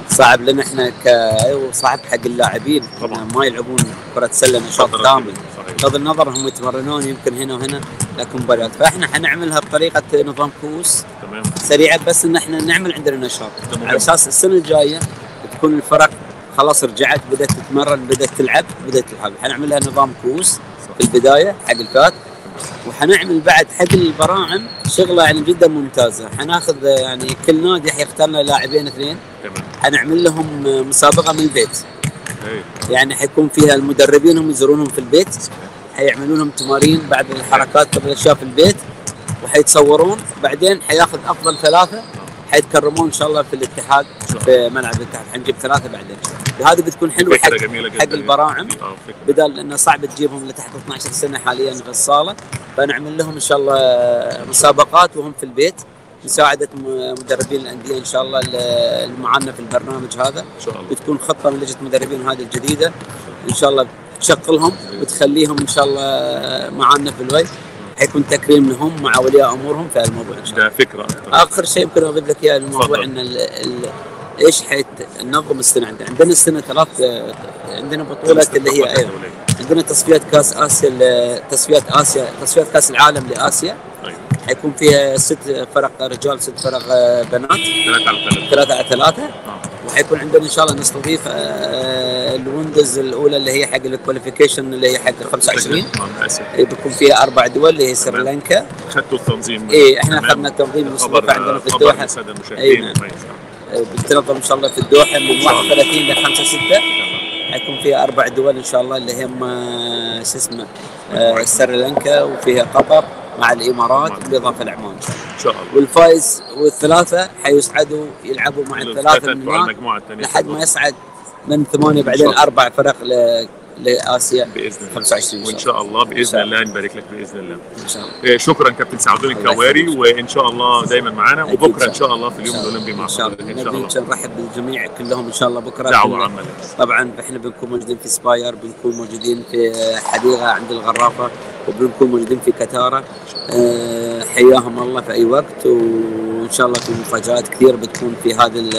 صعب لنا احنا صعب حق اللاعبين ما يلعبون كرة سلة نشاط كامل، بغض النظر هم يتمرنون يمكن هنا وهنا لكن مباريات. فاحنا حنعملها بطريقة نظام كؤوس سريعة، بس ان احنا نعمل عندنا نشاط على اساس السنة الجاية تكون الفرق خلاص رجعت، بدأت تتمرن، بدأت تلعب، بدأت تلعب. حنعملها نظام كؤوس في البداية حق الفئات، وحنعمل بعد حق البراعم شغله يعني جدا ممتازه. حناخذ يعني كل نادي حيختار لنا لاعبين 2 حنعمل لهم مسابقه من البيت. يعني حيكون فيها المدربين هم يزورونهم في البيت، حيعملون لهم تمارين بعد الحركات قبل الاشياء في البيت، وحيتصورون. بعدين حياخذ افضل 3 حيتكرمون ان شاء الله في الاتحاد في ملعب الاتحاد. حنجيب 3 بعدين. وهذه بتكون حلوه حق البراعم، بدل انه صعب تجيبهم لتحت 12 سنه حاليا في الصاله. فنعمل لهم ان شاء الله مسابقات وهم في البيت، مساعده مدربين الانديه ان شاء الله اللي معنا في البرنامج هذا. ان شاء الله بتكون خطه من لجنه المدربين هذه الجديده ان شاء الله تشغلهم وتخليهم ان شاء الله معنا في الوي. حيكون تكريم لهم مع اولياء امورهم في الموضوع ان شاء الله. ده فكره اكثر. اخر شيء يمكن اضيف لك اياه الموضوع ان ايش حيتنظم السنه عندنا السنه 3 عندنا بطوله اللي هي عندنا تصفيات كاس اسيا، تصفيات كاس العالم لاسيا. حيكون فيها 6 فرق رجال 6 فرق بنات 3 على 3. وحيكون عندنا ان شاء الله نستضيف الويندوز الاولى اللي هي حق الكواليفيكيشن اللي هي حق 25 بيكون فيها 4 دول اللي هي سريلانكا. اخذتوا التنظيم؟ احنا اخذنا التنظيم المسبق عندنا في الدوحه. بتنظم ان شاء الله في الدوحه من 31 ل 5/6. حيكون فيها 4 دول ان شاء الله اللي هم سريلانكا وفيها قطر مع الامارات بالاضافه لعمان ان شاء الله. والفائز والثلاثه حيصعدوا يلعبوا مع الثلاثه من هناك لحد ما يصعد من 8 بعدين 4 فرق لاسيا باذن الله 25 وان شاء الله باذن الله نبارك لك باذن الله. ان شاء الله. شكرا كابتن سعدون الكواري وان شاء الله دايما معانا وبكره ان شاء الله في اليوم الاولمبي مع حضرتك ان شاء الله. نرحب بالجميع كلهم ان شاء الله بكره. دعوه عامه. طبعا احنا بنكون موجودين في سباير، بنكون موجودين في حديقه عند الغرافه، وبنكون موجودين في كتاره. حياهم الله في اي وقت، وان شاء الله في مفاجات كثير بتكون في هذه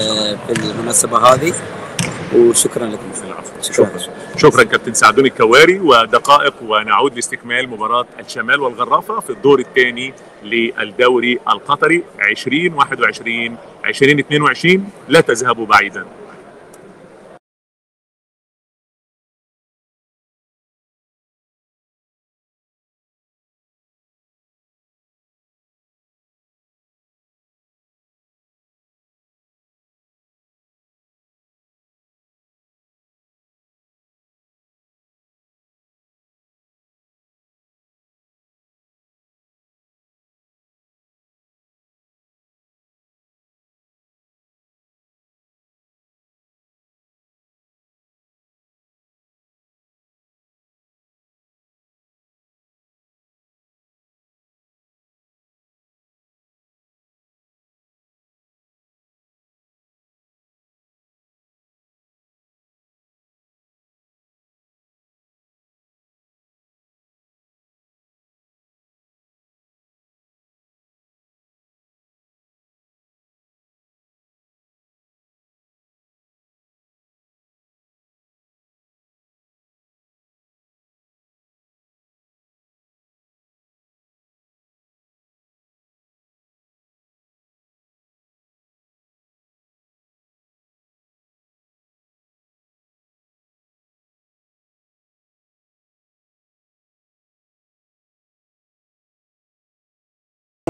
في المناسبه هذه. وشكرا لكم. شكرا كابتن سعدون الكواري. ودقائق ونعود لاستكمال مباراة الشمال والغرافة في الدور الثاني للدوري القطري 2021 2022. لا تذهبوا بعيدا.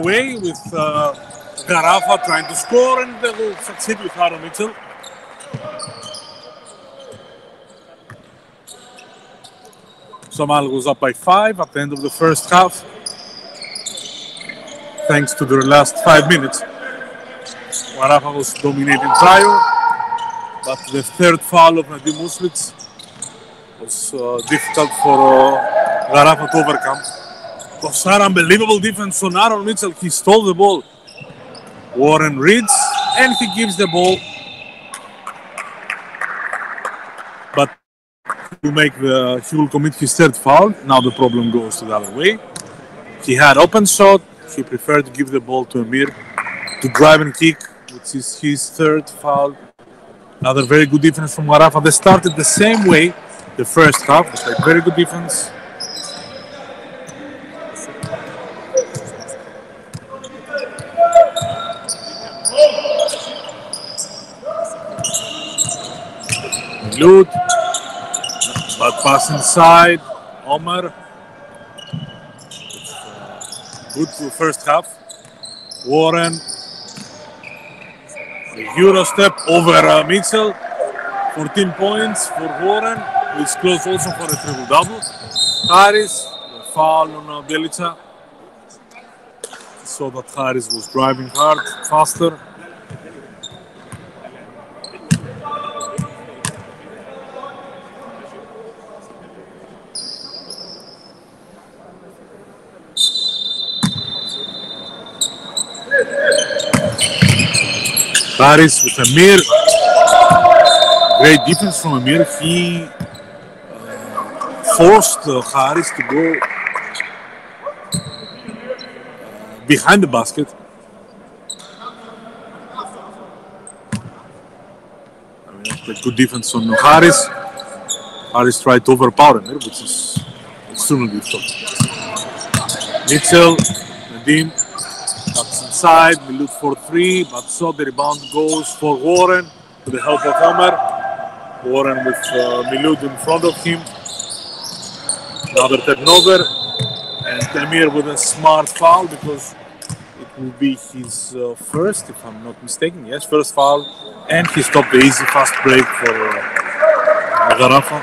Away with Garafa trying to score and they will succeed with Aaron Mitchell. Somal goes up by 5 at the end of the first half, thanks to their last 5 minutes. Garafa was dominating trial, but the third foul of Nadim Muslitz was difficult for Garafa to overcome. Kosar, unbelievable defense on Aaron Mitchell. He stole the ball. Warren reads and he gives the ball. But he will commit his third foul. Now the problem goes to the other way. He had open shot. He preferred to give the ball to Amir to drive and kick, which is his third foul. Another very good defense from Garafa. They started the same way the first half. They played very good defense. Loot, but pass inside. Omar. Good first half. Warren. The Euro step over Mitchell. 14 points for Warren, which close also for a triple-double. Harris, foul on Bjelica. So that Harris was driving hard, faster. Harris with Amir. Great defense from Amir. He forced Harris to go behind the basket. Good defense on Harris. Harris tried to overpower Amir, which is extremely difficult. Mitchell, Nadim. That's inside, Milut for 3, but so the rebound goes for Warren with the help of Omar. Warren with Milut in front of him. Another turnover, and Amir with a smart foul because it will be his first, if I'm not mistaken. Yes, first foul, and he stopped the easy fast break for Garafa.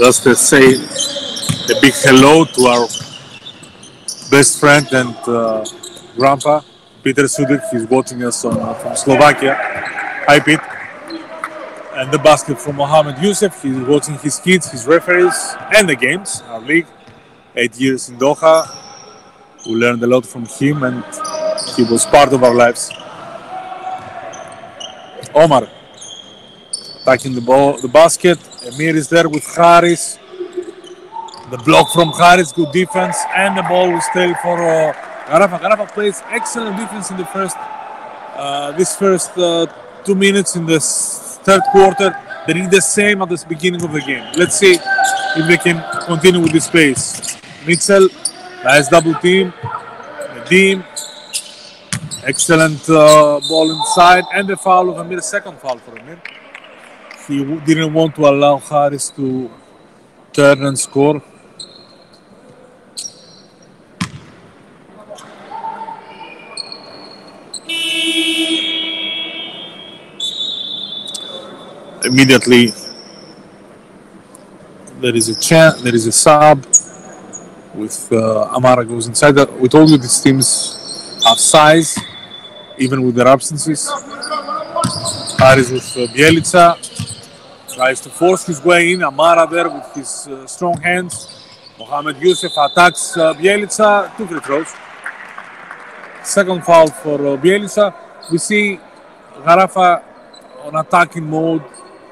Just to say a big hello to our best friend and grandpa, Peter Sudik. He's watching us from Slovakia. Hi, Pete. And the basket from Mohamed Youssef. He's watching his kids, his referees, and the games, our league. 8 years in Doha. We learned a lot from him, and he was part of our lives. Omar attacking the basket. Emir is there with Haris. The block from Haris, good defense, and the ball will stay for Garafa. Garafa plays excellent defense in the this first 2 minutes in the third quarter. They did the same at the beginning of the game. Let's see if they can continue with this pace. Mitchell, nice double team. Nadim, excellent ball inside, and the foul of Amir, second foul for Amir. He didn't want to allow Haris to turn and score. Immediately, there is a sub with Amara goes inside. We told you these teams have size, even with their absences. Haris with Bjelica tries to force his way in. Amara there with his strong hands. Mohamed Youssef attacks Bjelica. 2 free throws. Second foul for Bjelica. We see Garafa on attacking mode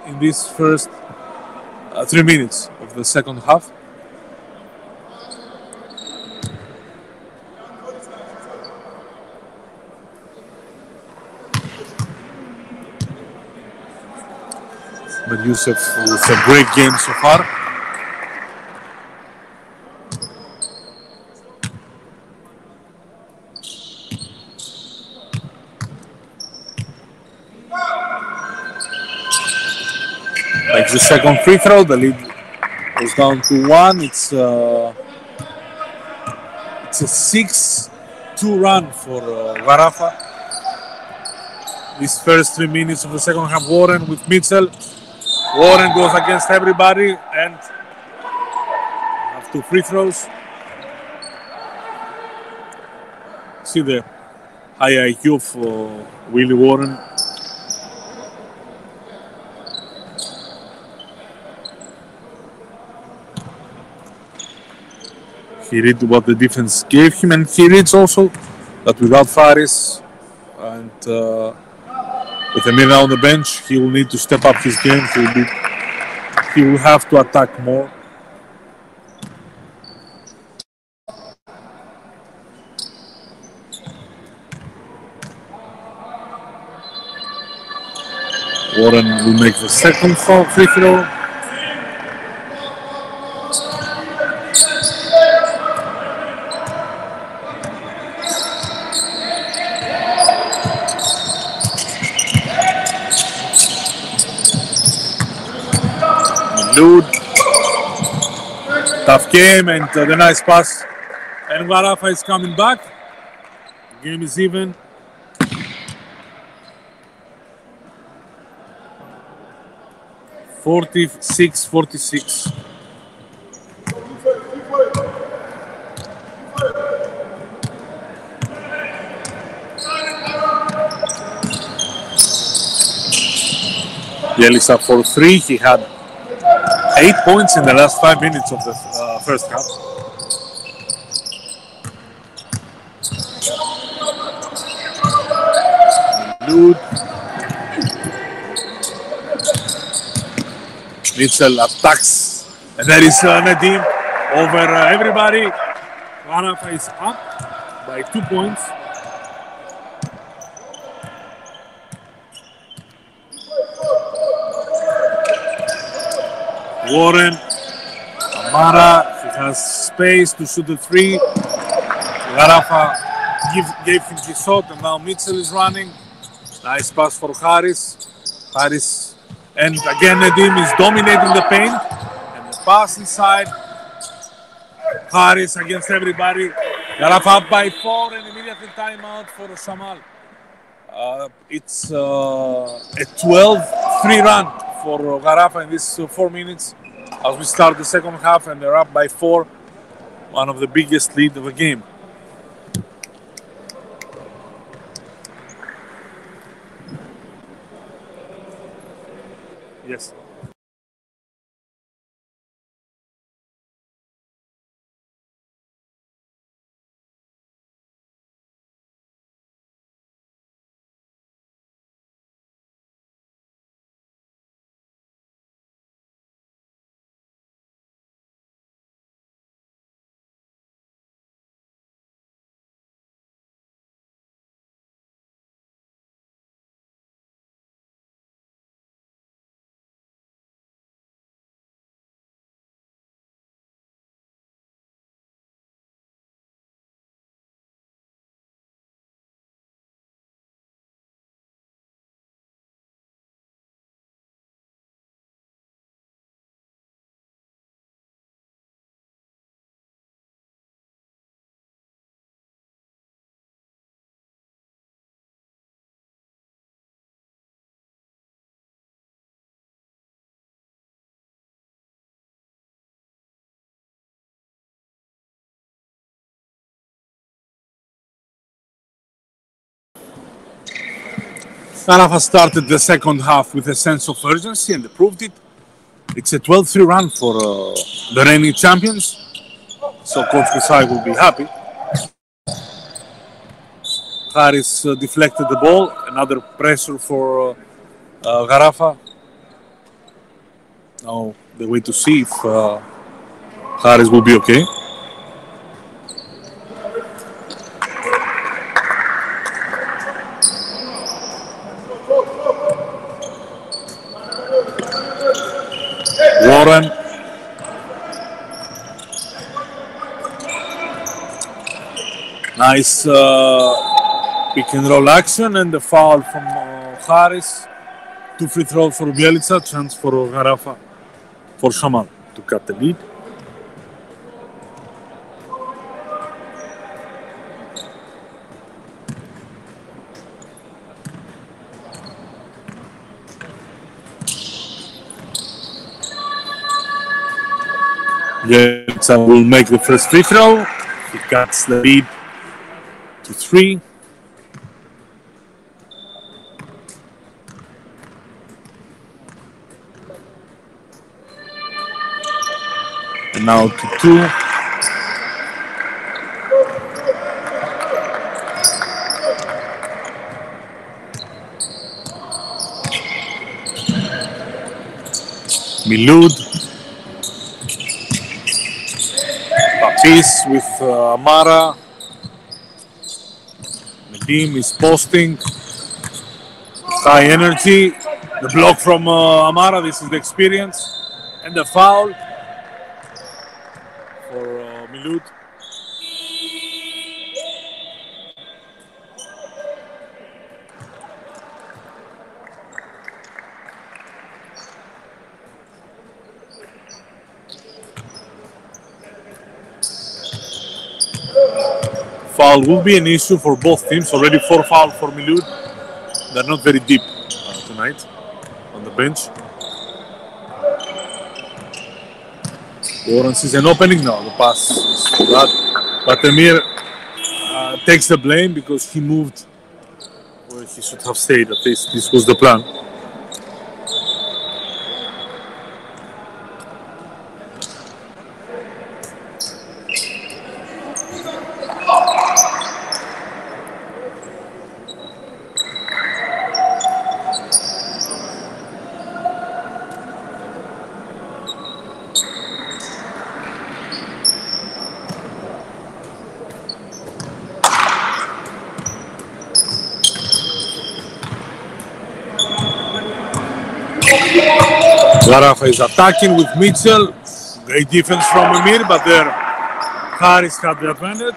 in this first 3 minutes of the second half. But Youssef with a great game so far. Makes the second free throw. The lead goes down to 1. It's a 6-2 run for Garafa. These first 3 minutes of the second half. Warren with Mitchell. Warren goes against everybody and have 2 free throws. See the high IQ for Willie Warren. He read what the defense gave him, and he reads also that without Faris and with Amir now on the bench, he will need to step up his game. He will have to attack more. Warren will make the second free throw. Tough game and the nice pass. And Garafa is coming back. The game is even. (46-46). Bjelica for 3. He had 8 points in the last 5 minutes of the first half. Mitchell attacks, and there is Nadim over everybody. Garafa is up by 2 points. Warren, Amara, he has space to shoot the 3. Garafa gave him his shot, and now Mitchell is running. Nice pass for Haris. Haris, and again Nadim is dominating the paint. And the pass inside. Haris against everybody. Garafa up by 4, and immediately timeout for Shamal. It's a 12-3 run for Garafa in these 4 minutes. as we start the second half, and they're up by 4. One of the biggest lead of the game. Yes. Garafa started the second half with a sense of urgency and they proved it. It's a 12-3 run for the reigning champions, so Coach Kisai will be happy. Haris deflected the ball, another pressure for Garafa. Now they wait to see if Haris will be okay. Warren. Nice pick and roll action and the foul from Haris. 2 free throws for Bjelica, chance for Garafa, for Shamal to cut the lead. Bjelica will make the first free throw. He cuts the lead to 3. And now to 2. Milud. Papis with Amara. Nadim is posting. High energy. The block from Amara. This is the experience. And the foul for Milud. Foul will be an issue for both teams. Already 4 fouls for Milud. They're not very deep tonight on the bench. Warren sees an opening now. The pass is bad. But Emir takes the blame because he moved where he should have stayed. At least this was the plan. Garafa is attacking with Mitchell. Great defense from Emir, but there Haris had the advantage.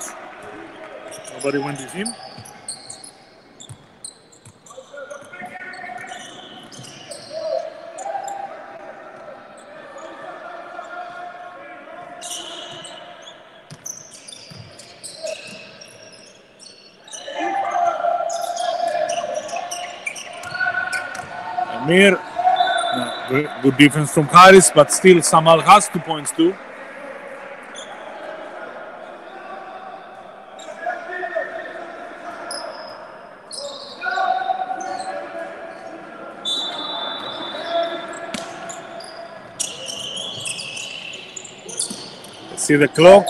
Nobody went to him. Emir Good defense from Haris, but still Samal has 2 points too. See the clock.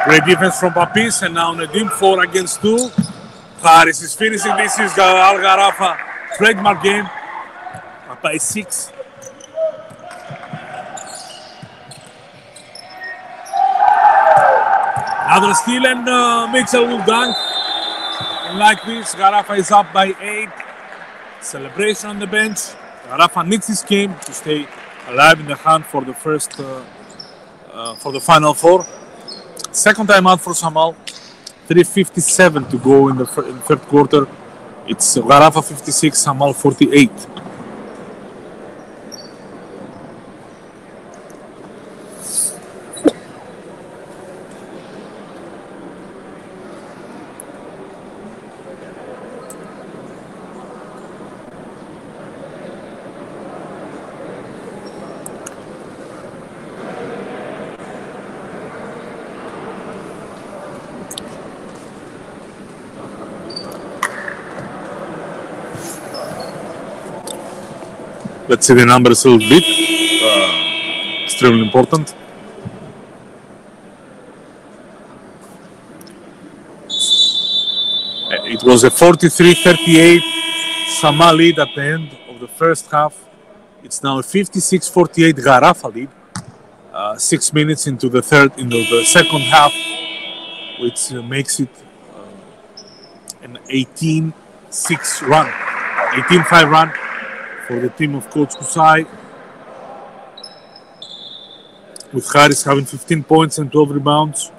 Great defense from Papis, and now Nedim 4 against 2. Haris is finishing. This is Al Gharafa trademark game. Up by 6. Another steal, and Mitchell will dunk. And like this, Gharafa is up by 8. Celebration on the bench. Gharafa needs this game to stay alive in the hunt for the first. For the final 4. Second time out for Samal. 3:57 to go in the third quarter. It's Gharafa 56, Samal 48. Let's see the numbers a little bit. Extremely important. It was a 43-38 Samal lead at the end of the first half. It's now a 56-48 Gharafa lead. 6 minutes into the second half, which makes it an 18-6 run, 18-5 run for the team of Coach Kusai, with Haris having 15 points and 12 rebounds.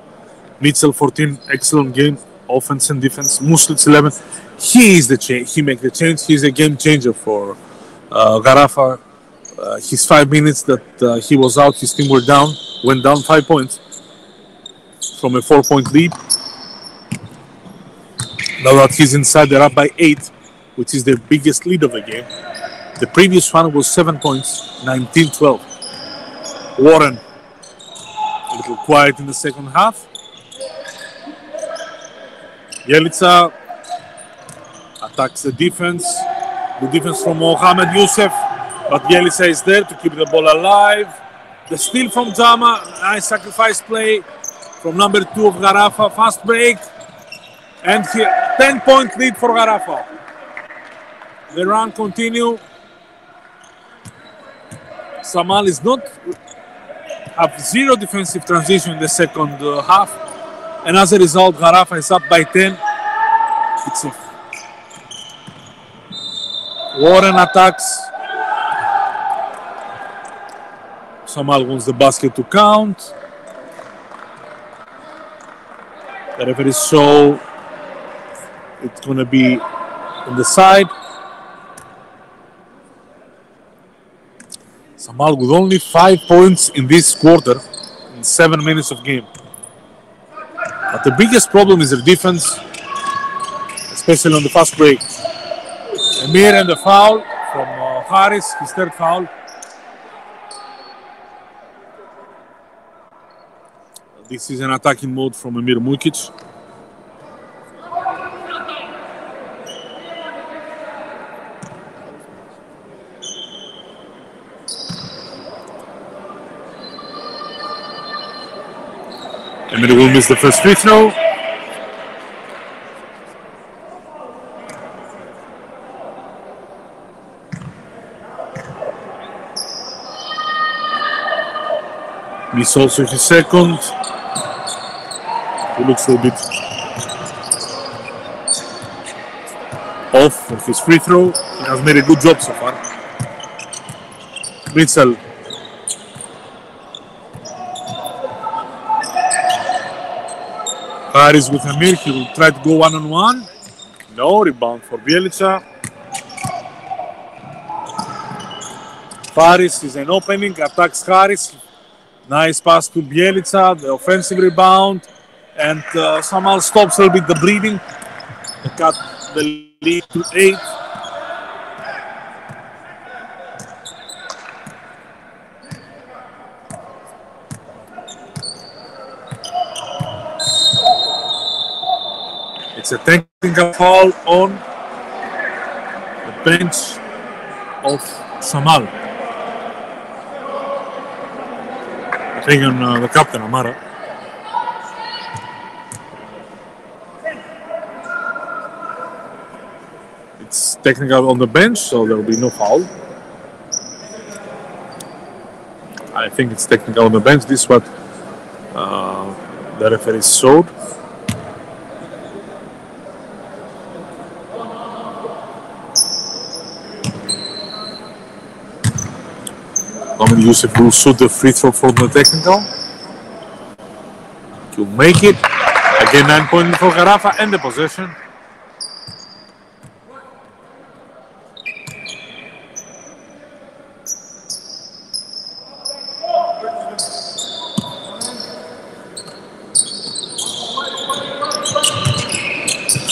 Mitchell 14, excellent game, offense and defense. Muslic 11. He is the change. He makes the change. He's a game changer for Gharafa. His 5 minutes that he was out, his team went down 5 points from a 4-point lead. Now that he's inside, they're up by 8, which is the biggest lead of the game. The previous one was 7 points, 19-12. Warren, a little quiet in the second half. Bjelica attacks the defense. Good defense from Mohamed Youssef, but Bjelica is there to keep the ball alive. The steal from Jama, nice sacrifice play from number 2 of Gharafa. Fast break, and here 10-point lead for Gharafa. The run continue. Samal is not have zero defensive transition in the second half, and as a result, Gharafa is up by 10. It's a Warren attacks. Samal wants the basket to count. The referee saw it's going to be on the side. Samal with only 5 points in this quarter in 7 minutes of game. But the biggest problem is their defense, especially on the fast break. Emir and the foul from Haris, his third foul. This is an attacking mode from Emir Mukic. Emir will miss the first free throw. Miss also his second. He looks a little bit off for his free throw. He has made a good job so far. Mitchell. Haris with Emir. He will try to go one-on-one. No, rebound for Bjelica. Haris is an opening, attacks Haris. Nice pass to Bjelica, the offensive rebound. And Samal stops a little bit the bleeding. They cut the lead to 8. It's a technical foul on the bench of Samal. I think on the captain, Amara. It's technical on the bench, so there will be no foul. I think it's technical on the bench. This is what the referee showed. Mohamed Youssef will shoot the free throw from the technical. To make it. Again, 9 points for Garafa and the possession.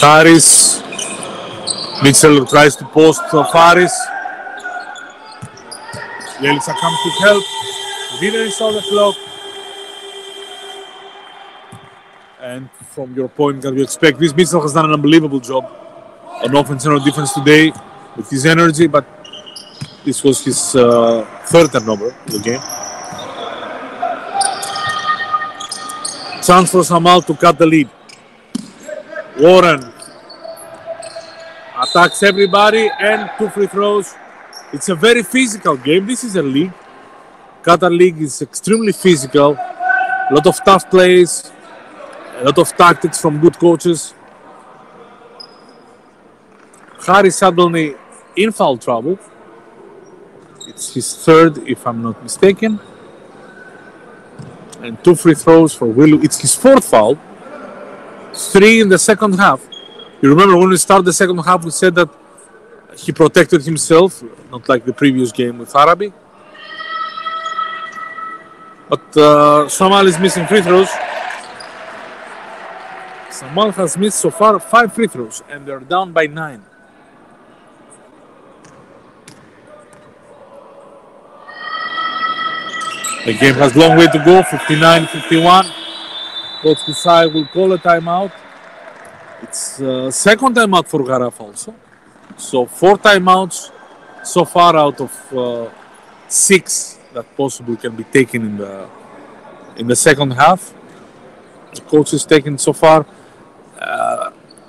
Harris. Mitchell tries to post Faris. Bielsa comes to help. Didn't install the clock. And from your point, can we expect this? Mitchell has done an unbelievable job on offense and on defense today with his energy, but this was his third turnover of the game. Chance for Samal to cut the lead. Warren attacks everybody and 2 free throws. It's a very physical game. This is a league. Qatar League is extremely physical. A lot of tough plays, a lot of tactics from good coaches. Harris suddenly in foul trouble. It's his third, if I'm not mistaken. And 2 free throws for Willu. It's his fourth foul. 3 in the second half. You remember when we started the second half, we said that he protected himself, not like the previous game with Arabi. But Samal is missing free throws. Samal has missed so far 5 free throws, and they're down by 9. The game has a long way to go, 59-51. Coach Kusai will call a timeout. It's second timeout for Garafa also. So 4 timeouts so far out of 6 that possibly can be taken in the second half. The coach is taking so far.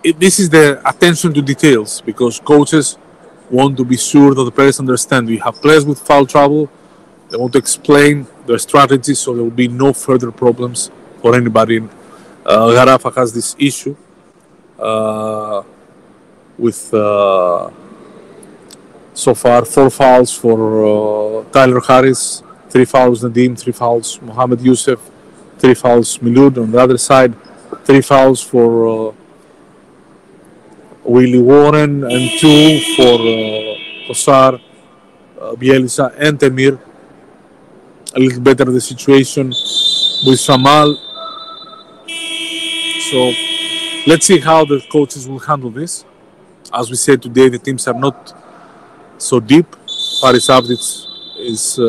This is the attention to details, because coaches want to be sure that the players understand. We have players with foul trouble. They want to explain their strategy so there will be no further problems for anybody. Garafa has this issue with so far 4 fouls for Tyler Harris, 3 fouls Nadim, 3 fouls Mohamed Youssef, 3 fouls Milud. On the other side, 3 fouls for Willie Warren and 2 for Kosar, Bielsa and Temir. A little better the situation with Samal. So let's see how the coaches will handle this. As we said today, the teams are not so deep. Faris Avdic is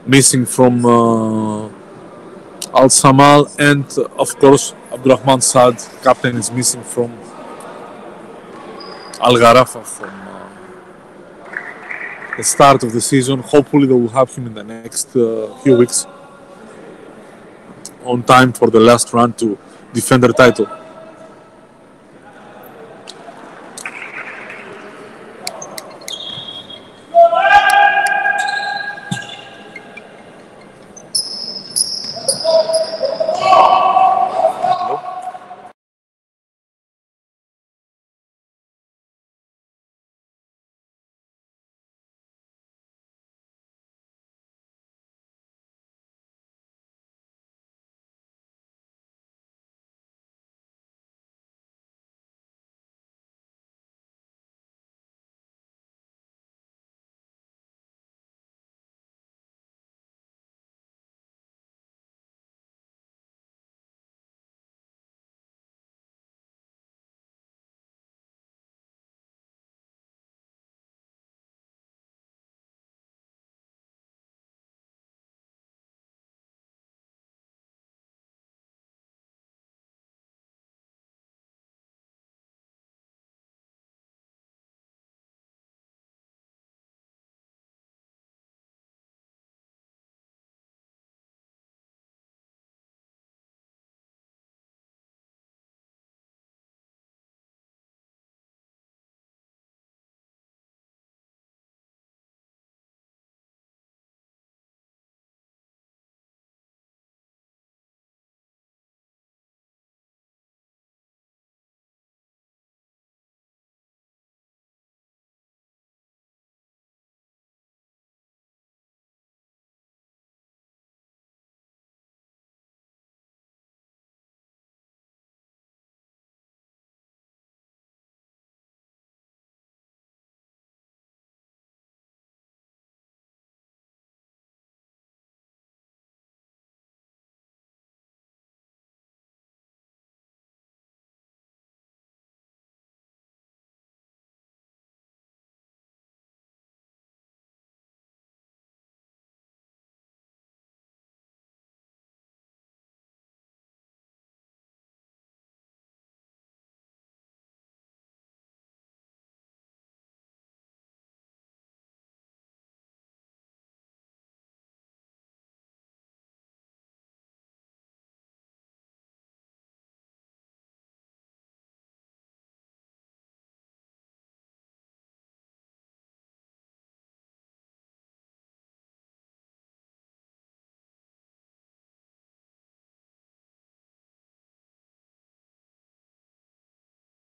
missing from Al Samal, and of course Abdurrahman Saad, captain, is missing from Al Garafa from the start of the season. Hopefully they will have him in the next few weeks on time for the last run to defend their title.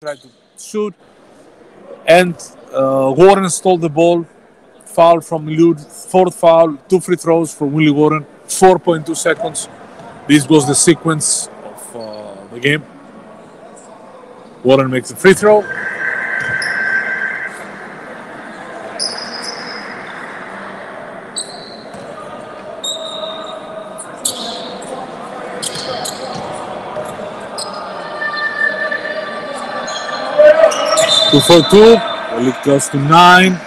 tried to shoot, and Warren stole the ball. Foul from Lud, fourth foul, 2 free throws for Willie Warren, 4.2 seconds. This was the sequence of the game. Warren makes a free throw. Two for two, the lead goes to 9.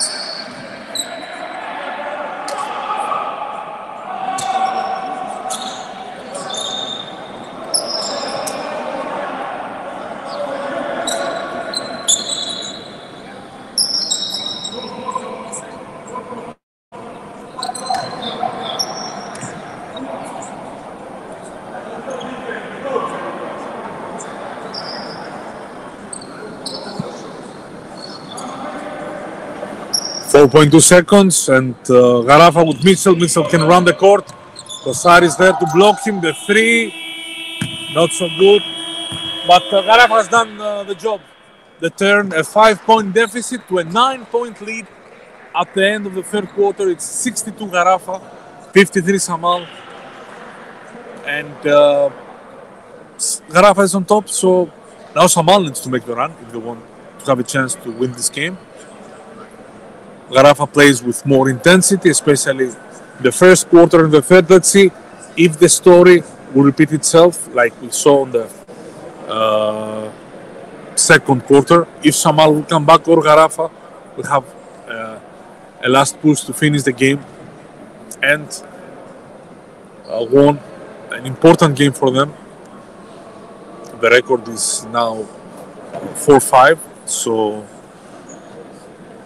.2 seconds, and Garafa with Mitchell. Mitchell can run the court. Kosar is there to block him. The three, not so good. But Garafa has done the job. They turned a 5-point deficit to a 9-point lead at the end of the third quarter. It's 62 Garafa, 53 Samal. And Garafa is on top, so now Samal needs to make the run if they want to have a chance to win this game. Garafa plays with more intensity, especially the first quarter and the third. Let's see if the story will repeat itself like we saw in the second quarter. If Samal will come back or Garafa will have a last push to finish the game and won an important game for them. The record is now 4-5, so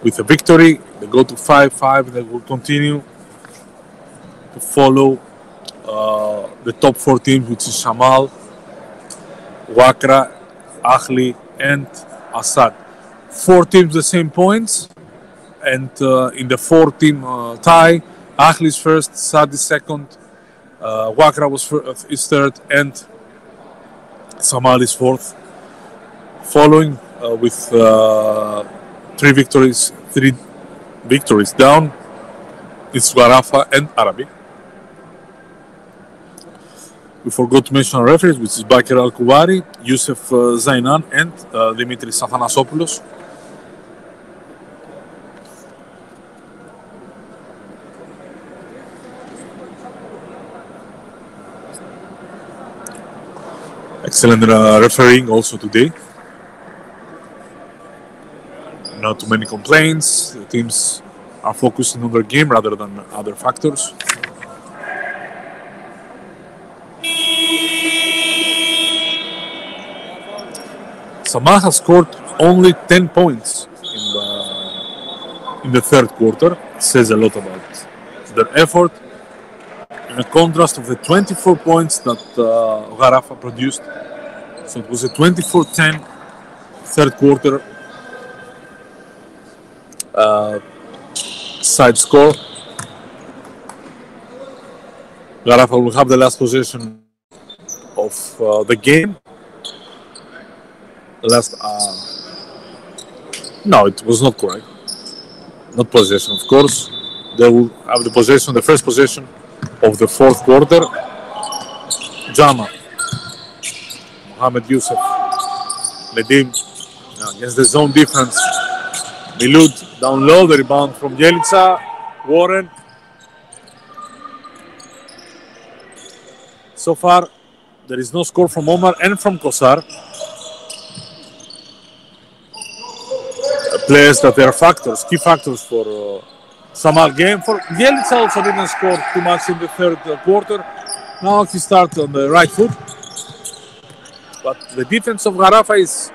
with a victory, they go to 5-5, and they will continue to follow the top 4 teams, which is Samal, Wakra, Ahli, and Assad. 4 teams the same points, and in the 4-team tie, Ahli is first, Assad is second, Wakra is third, and Samal is fourth. Following with 3 victories down, it's Garafa and Arabic. We forgot to mention our referees, which is Bakir Al-Kuwari, Yusuf Zainan, and Dimitris Athanasopoulos. Excellent refereeing also today. Not too many complaints. The teams are focusing on their game rather than other factors. Samal has scored only 10 points in the third quarter. It says a lot about their effort. In a contrast of the 24 points that Garafa produced. So it was a 24-10 third quarter side score. Garafa will have the last possession of the game. No, it was not correct. Not possession, of course. They will have the possession, the first possession of the fourth quarter. Jama, Mohamed Yusuf, Nedim against the zone defense. Milud down low, the rebound from Yelica. Warren. So far, there is no score from Omar and from Kosar. Players that are factors, key factors for Samal game. For Yelica also didn't score too much in the third quarter. Now he starts on the right foot. But the defense of Garafa is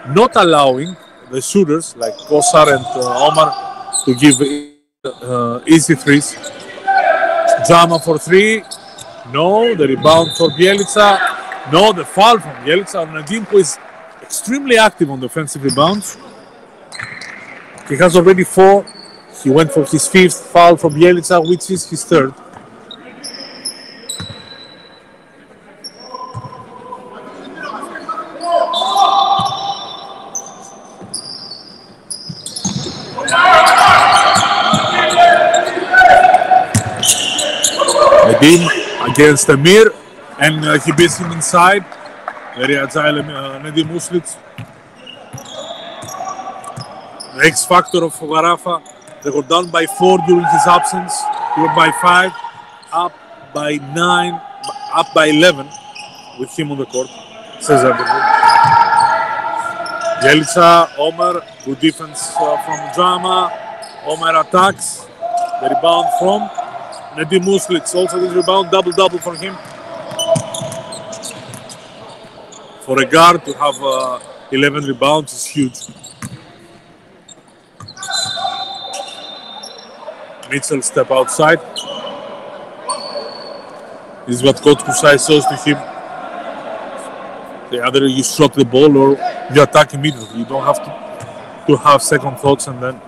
not allowing the shooters like Kosar and Omar to give easy threes. Jama for 3. No, the rebound for Bjelica. No, the foul from Bjelica. Nadim, who is extremely active on defensive rebounds. He has already 4. He went for his 5th foul from Bjelica, which is his 3rd. Nedim against Amir, and he beats him inside. Very agile Nedim Muslic. The X factor of Gharafa. They were down by 4 during his absence. They were by 5, up by 9, up by 11 with him on the court. Cesar Bjelica, Omer, good defense from Jama. Omer attacks. The rebound from Nedim Muslic. Also this rebound, double-double for him. For a guard to have 11 rebounds is huge. Mitchell step outside. This is what Coach Kusai says to him. Either you shot the ball or you attack immediately. You don't have to have second thoughts and then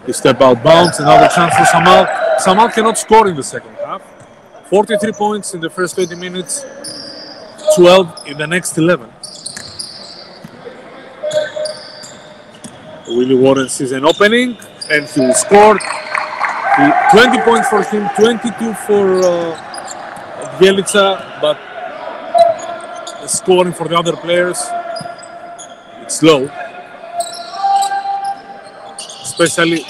you step out bounds. Another chance for Samal. Samal cannot score in the second half. 43 points in the first 20 minutes, 12 in the next 11. Willie Warren sees an opening and he will score. 20 points for him, 22 for Bjelica, but the scoring for the other players, it's low. Especially,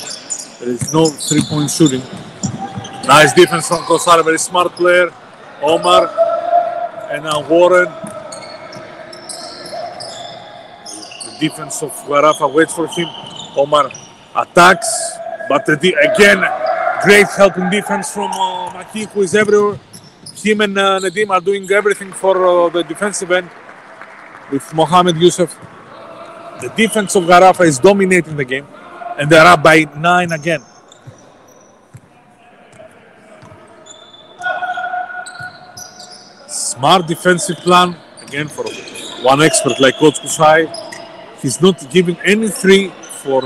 there is no three-point shooting. Nice defense from Kosar, very smart player. Omar, and now Warren. The defense of Gharafa waits for him. Omar attacks, but again, great helping defense from Maki, who is everywhere. Him and Nedim are doing everything for the defensive end with Mohamed Youssef. The defense of Gharafa is dominating the game, and they're up by 9 again. Smart defensive plan, again for one expert like Coach Kusai. He's not giving any three from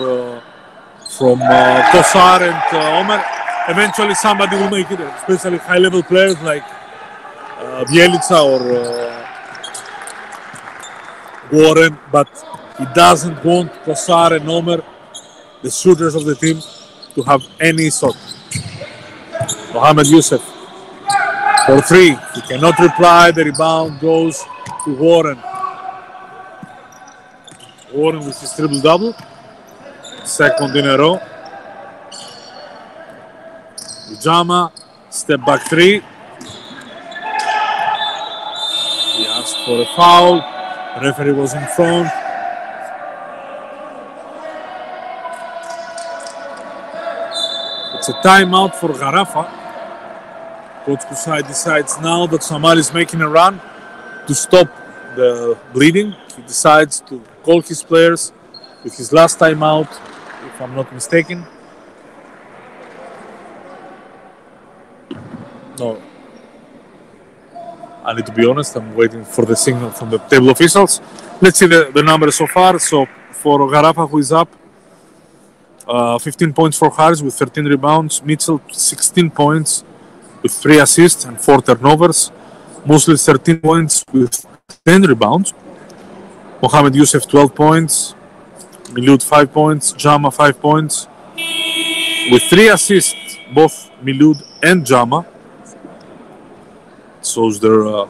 Kosar and Omar. Eventually somebody will make it, especially high-level players like Bjelica or Warren, but he doesn't want Kosar and Omer, the shooters of the team, to have any shot. Mohamed Youssef for 3. He cannot reply. The rebound goes to Warren. Warren with his triple-double. Second in a row. Jama, step back 3. He asked for a foul. The referee was in front. It's a timeout for Gharafa. Coach Kusai decides now that Samal is making a run to stop the bleeding. He decides to call his players with his last timeout, if I'm not mistaken. No, I need to be honest, I'm waiting for the signal from the table officials. Let's see the numbers so far. So for Gharafa, who is up, 15 points for Harris with 13 rebounds. Mitchell, 16 points with 3 assists and 4 turnovers. Muslic, 13 points with 10 rebounds. Mohamed Youssef, 12 points. Miloud, 5 points. Jama, 5 points. With 3 assists, both Miloud and Jama. Shows their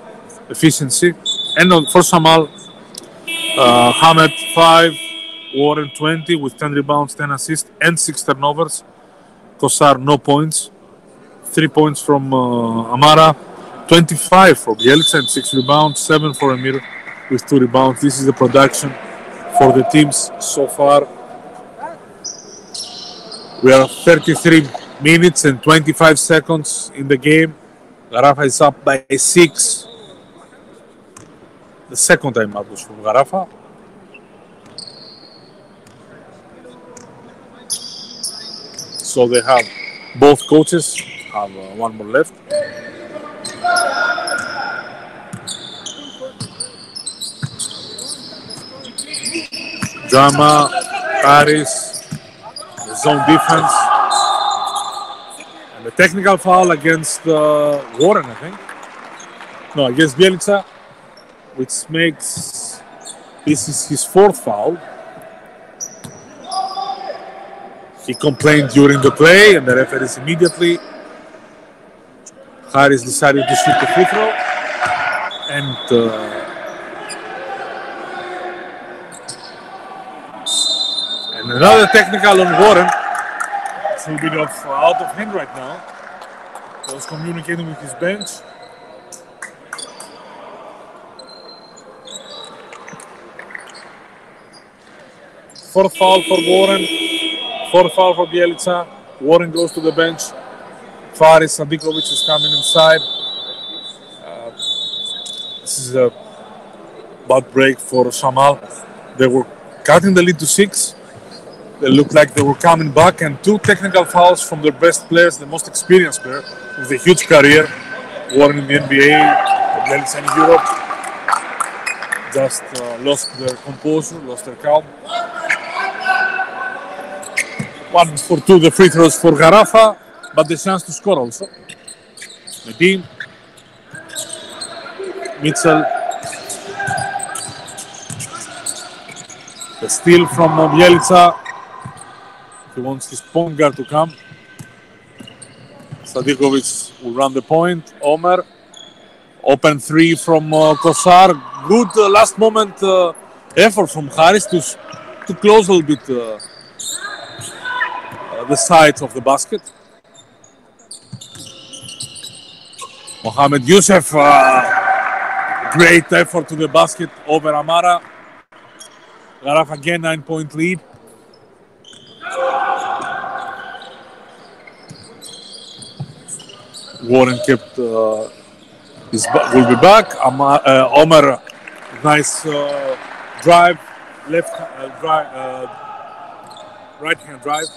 efficiency. And for Samal, Hamed 5, Warren 20 with 10 rebounds, 10 assists, and 6 turnovers. Kosar, no points. 3 points from Amara, 25 for Bjelica and 6 rebounds, 7 for Amir with 2 rebounds. This is the production for the teams so far. We are 33 minutes and 25 seconds in the game. Gharafa is up by 6. The second time out was from Gharafa. So they have both coaches have one more left. Jama, Paris, the zone defense. And the technical foul against Warren, I think. No, against Bjelica, which makes this is his 4th foul. He complained during the play, and the referees immediately Haris decided to shoot the free throw, and another technical on Warren. It's a little bit of out of hand right now. He was communicating with his bench. Fourth foul for Warren, fourth foul for Bjelica. Warren goes to the bench. Faris Sadikovic is coming inside. This is a bad break for Samal. They were cutting the lead to 6. They looked like they were coming back, and 2 technical fouls from their best players, the most experienced player with a huge career. Warren in the NBA, Bjelica in Europe. Just lost their composure, lost their calm. 1 for 2 the free throws for Garafa, but the chance to score also. Nedim, Mitchell. The steal from Bjelica. He wants his point guard to come. Sadikovic will run the point. Omer. Open 3 from Kosar. Good last moment effort from Haris to close a little bit the sides of the basket. Mohamed Youssef, great effort to the basket over Amara. Garaf again 9-point lead. Warren kept will be back. Omer, nice drive, right hand drive.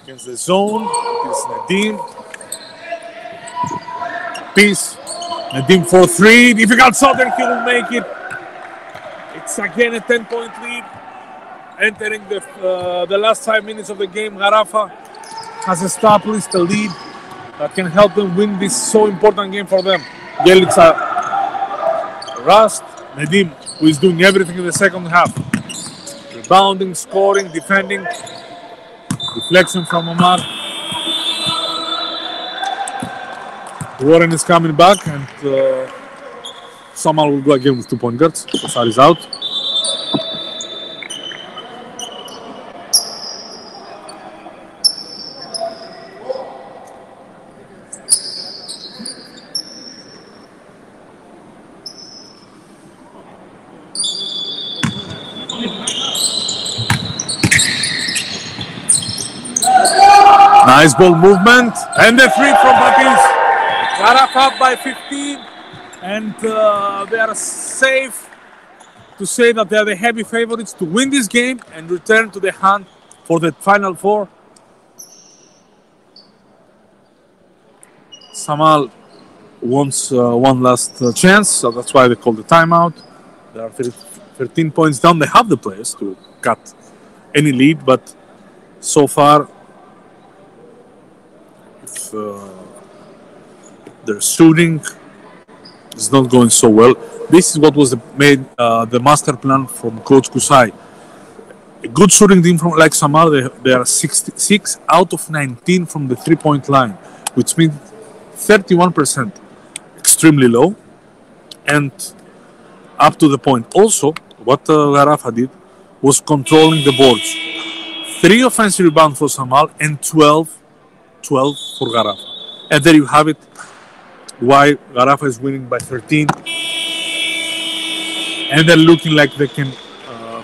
Against the zone, it's Nedim. Peace. Nedim for 3. Difficult shot, and he will make it. It's again a 10-point lead. Entering the last 5 minutes of the game, Garafa has established a lead that can help them win this so important game for them. Bjelica rust. Nedim, who is doing everything in the second half. Rebounding, scoring, defending. Deflection from Omar. Warren is coming back, and Samal will go again with 2-point guards. Kosar is out. Nice ball movement, and the 3 from Batis. Garaf up by 15, and they are safe to say that they are the heavy favorites to win this game and return to the hunt for the Final Four. Samal wants one last chance, so that's why they call the timeout. They are 13 points down. They have the players to cut any lead, but so far, if their shooting is not going so well, this is what was the master plan from Coach Kusai. A good shooting team from like Samal, they are 66 out of 19 from the 3-point line, which means 31%, extremely low, and up to the point. Also, what Garafa did was controlling the boards. 3 offensive rebounds for Samal and 12 for Garafa. And there you have it, why Garafa is winning by 13. And they're looking like they can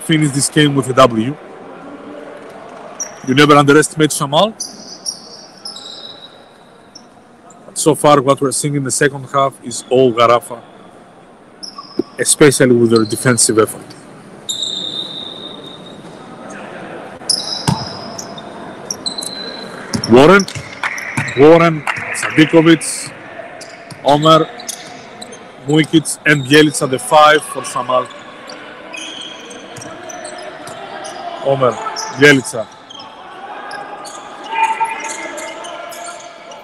finish this game with a W. You never underestimate Samal. But so far, what we're seeing in the second half is all Garafa, especially with their defensive effort. Warren, Sadikovic, Omer, Mujic, and Bjelica, the 5 for Samal. Omer, Bjelica.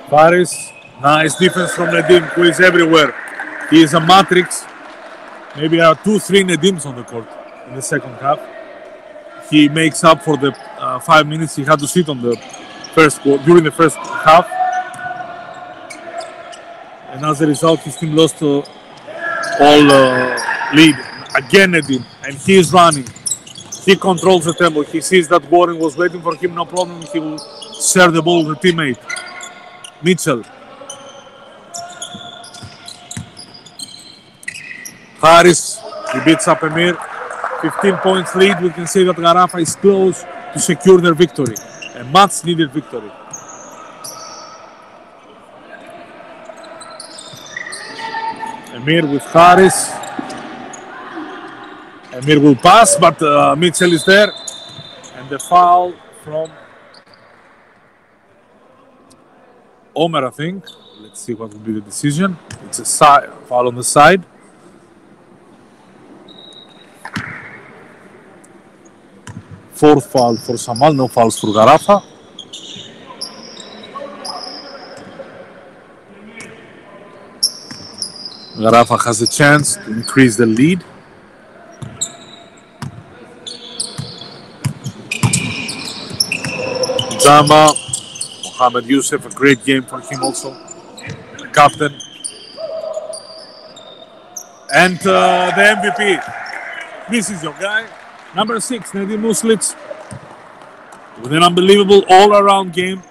Faris, nice defense from Nedim, who is everywhere. He is a matrix. Maybe there are 2-3 Nedims on the court in the second half. he makes up for the 5 minutes he had to sit on the during the first half. And as a result, his team lost all lead. Again, Nedim, and he is running. He controls the tempo. He sees that Warren was waiting for him, no problem. He will share the ball with a teammate. Mitchell. Harris, he beats up Emir. 15 points lead. We can say that Gharafa is close to secure their victory. A much needed victory. Emir with Harris. Emir will pass, but Mitchell is there. And the foul from Omer, I think. Let's see what will be the decision. It's a foul on the side. Fourth foul for Samal, no fouls for Gharafa. Gharafa has a chance to increase the lead. Jama, Mohamed Youssef, a great game for him also. Captain. And the MVP. This is your guy. Number 6, Nedim Muslic, with an unbelievable all-around game.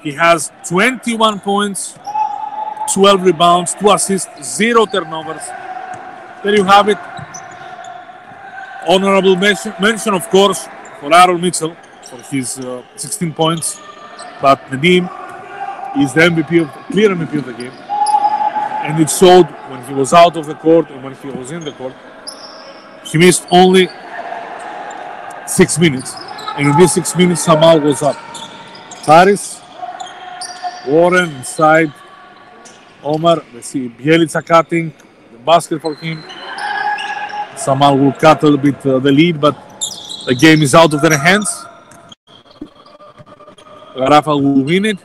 He has 21 points, 12 rebounds, 2 assists, 0 turnovers. There you have it. Honorable mention, of course, for Aaron Mitchell for his 16 points. But Nedim is the clear MVP of the game. And it showed when he was out of the court and when he was in the court. He missed only 6 minutes. And in these 6 minutes, Samal was up. Harris, Warren inside, Omar, let's see, Bjelica cutting the basket for him. Samal will cut a little bit the lead, but the game is out of their hands. Gharafa will win it,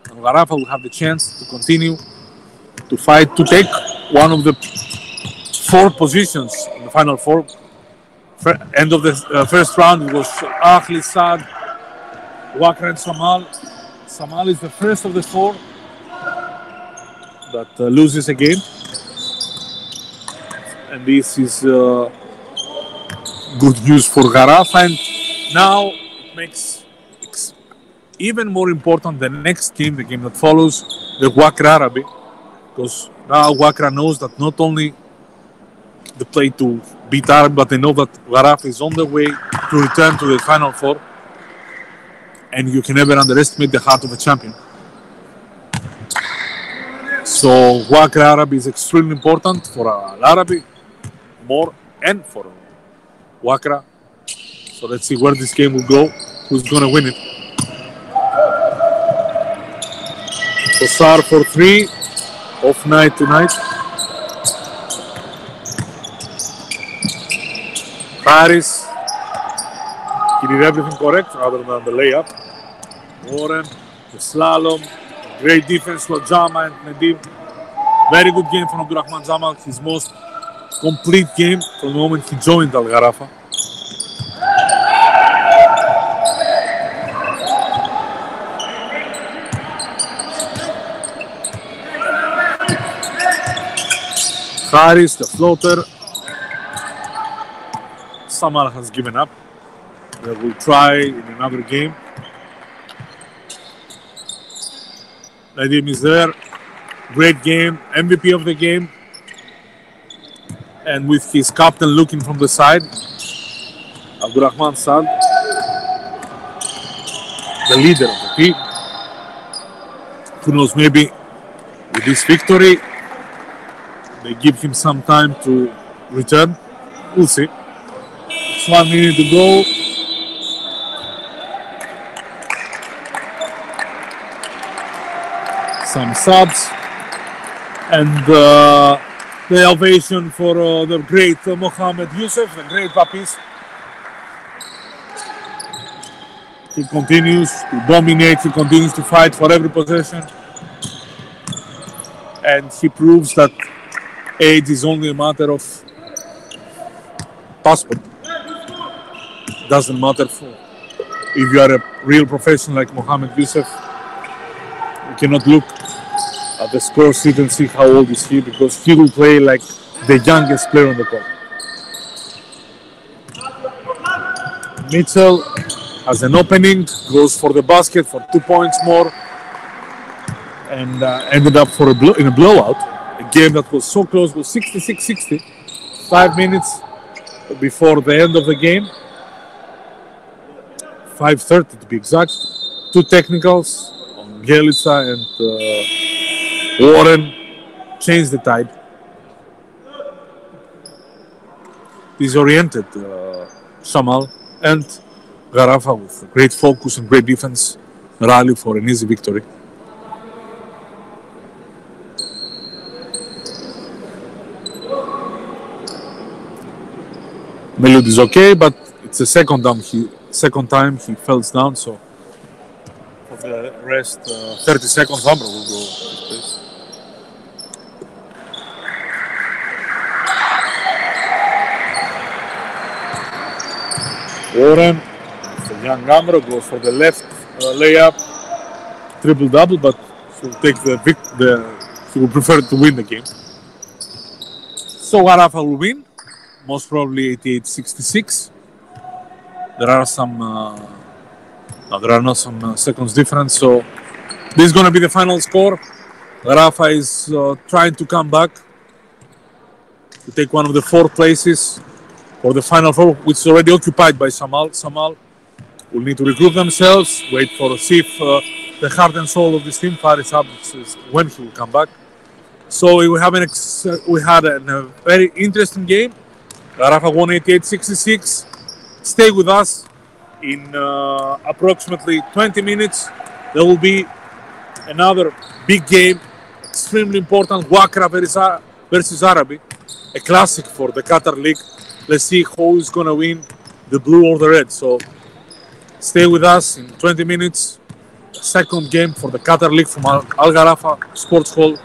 and Gharafa will have the chance to continue to fight to take one of the 4 positions in the final 4. End of the first round, it was Ahli, Saad, Wakra and Samal. Samal is the first of the 4 that loses a game. And this is good news for Gharafa. And now it makes even more important the next game, the game that follows, the Wakra Arabi. Because now Wakra knows that not only the play to beat Arabi, but they know that Gharafa is on the way to return to the Final 4. And you can never underestimate the heart of a champion. So Wakra Arabi is extremely important for Al-Arabi, more, and for Wakra. So let's see where this game will go, who's going to win it. So Sar for 3, off night tonight. Harris, he did everything correct other than the layup. Warren, the slalom, great defense for Jama and Nedim. Very good game from Abdurrahman Jama, his most complete game from the moment he joined Al Gharafa. Harris, the floater. Samal has given up. They will try in another game. Nedim is there. Great game, MVP of the game. And with his captain looking from the side, Abdurrahman Saad, the leader of the team. Who knows, maybe with this victory, they give him some time to return. We'll see. It's 1 minute to go. Some subs. And the ovation for the great Mohamed Youssef, the great Papis. He continues to dominate, he continues to fight for every possession. And he proves that age is only a matter of passport. Doesn't matter if you are a real professional like Mohamed Youssef. You cannot look at the score sheet and see how old is he, because he will play like the youngest player on the court. Mitchell has an opening, goes for the basket for 2 points more, and ended up in a blowout. A game that was so close, was 66-60. 5 minutes before the end of the game. 5:30 to be exact. 2 technicals on Bjelica and Warren changed the tide. Disoriented Samal and Garafa, with great focus and great defense, rally for an easy victory. Melud is okay, but it's the second time he falls down, so for the rest 30 seconds Ambro will go. Warren, the young Ambro, goes for the left layup, triple-double, but he'll take he will prefer to win the game. So Garafa will win, most probably 88-66. There are not some seconds difference, so this is going to be the final score. Garafa is trying to come back to take one of the 4 places for the final 4, which is already occupied by Samal. Samal will need to regroup themselves, wait for see if the heart and soul of this team, Faris Abdus, is when he will come back. So we had a very interesting game. Garafa won 88-66. Stay with us. In approximately 20 minutes, there will be another big game, extremely important, Wakra versus Arabi, a classic for the Qatar League. Let's see who is going to win, the blue or the red. So stay with us in 20 minutes. Second game for the Qatar League from Al Garafa Sports Hall.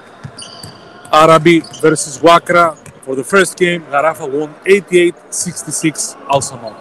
Arabi versus Wakra. For the first game, Garafa won 88-66 Al Samal.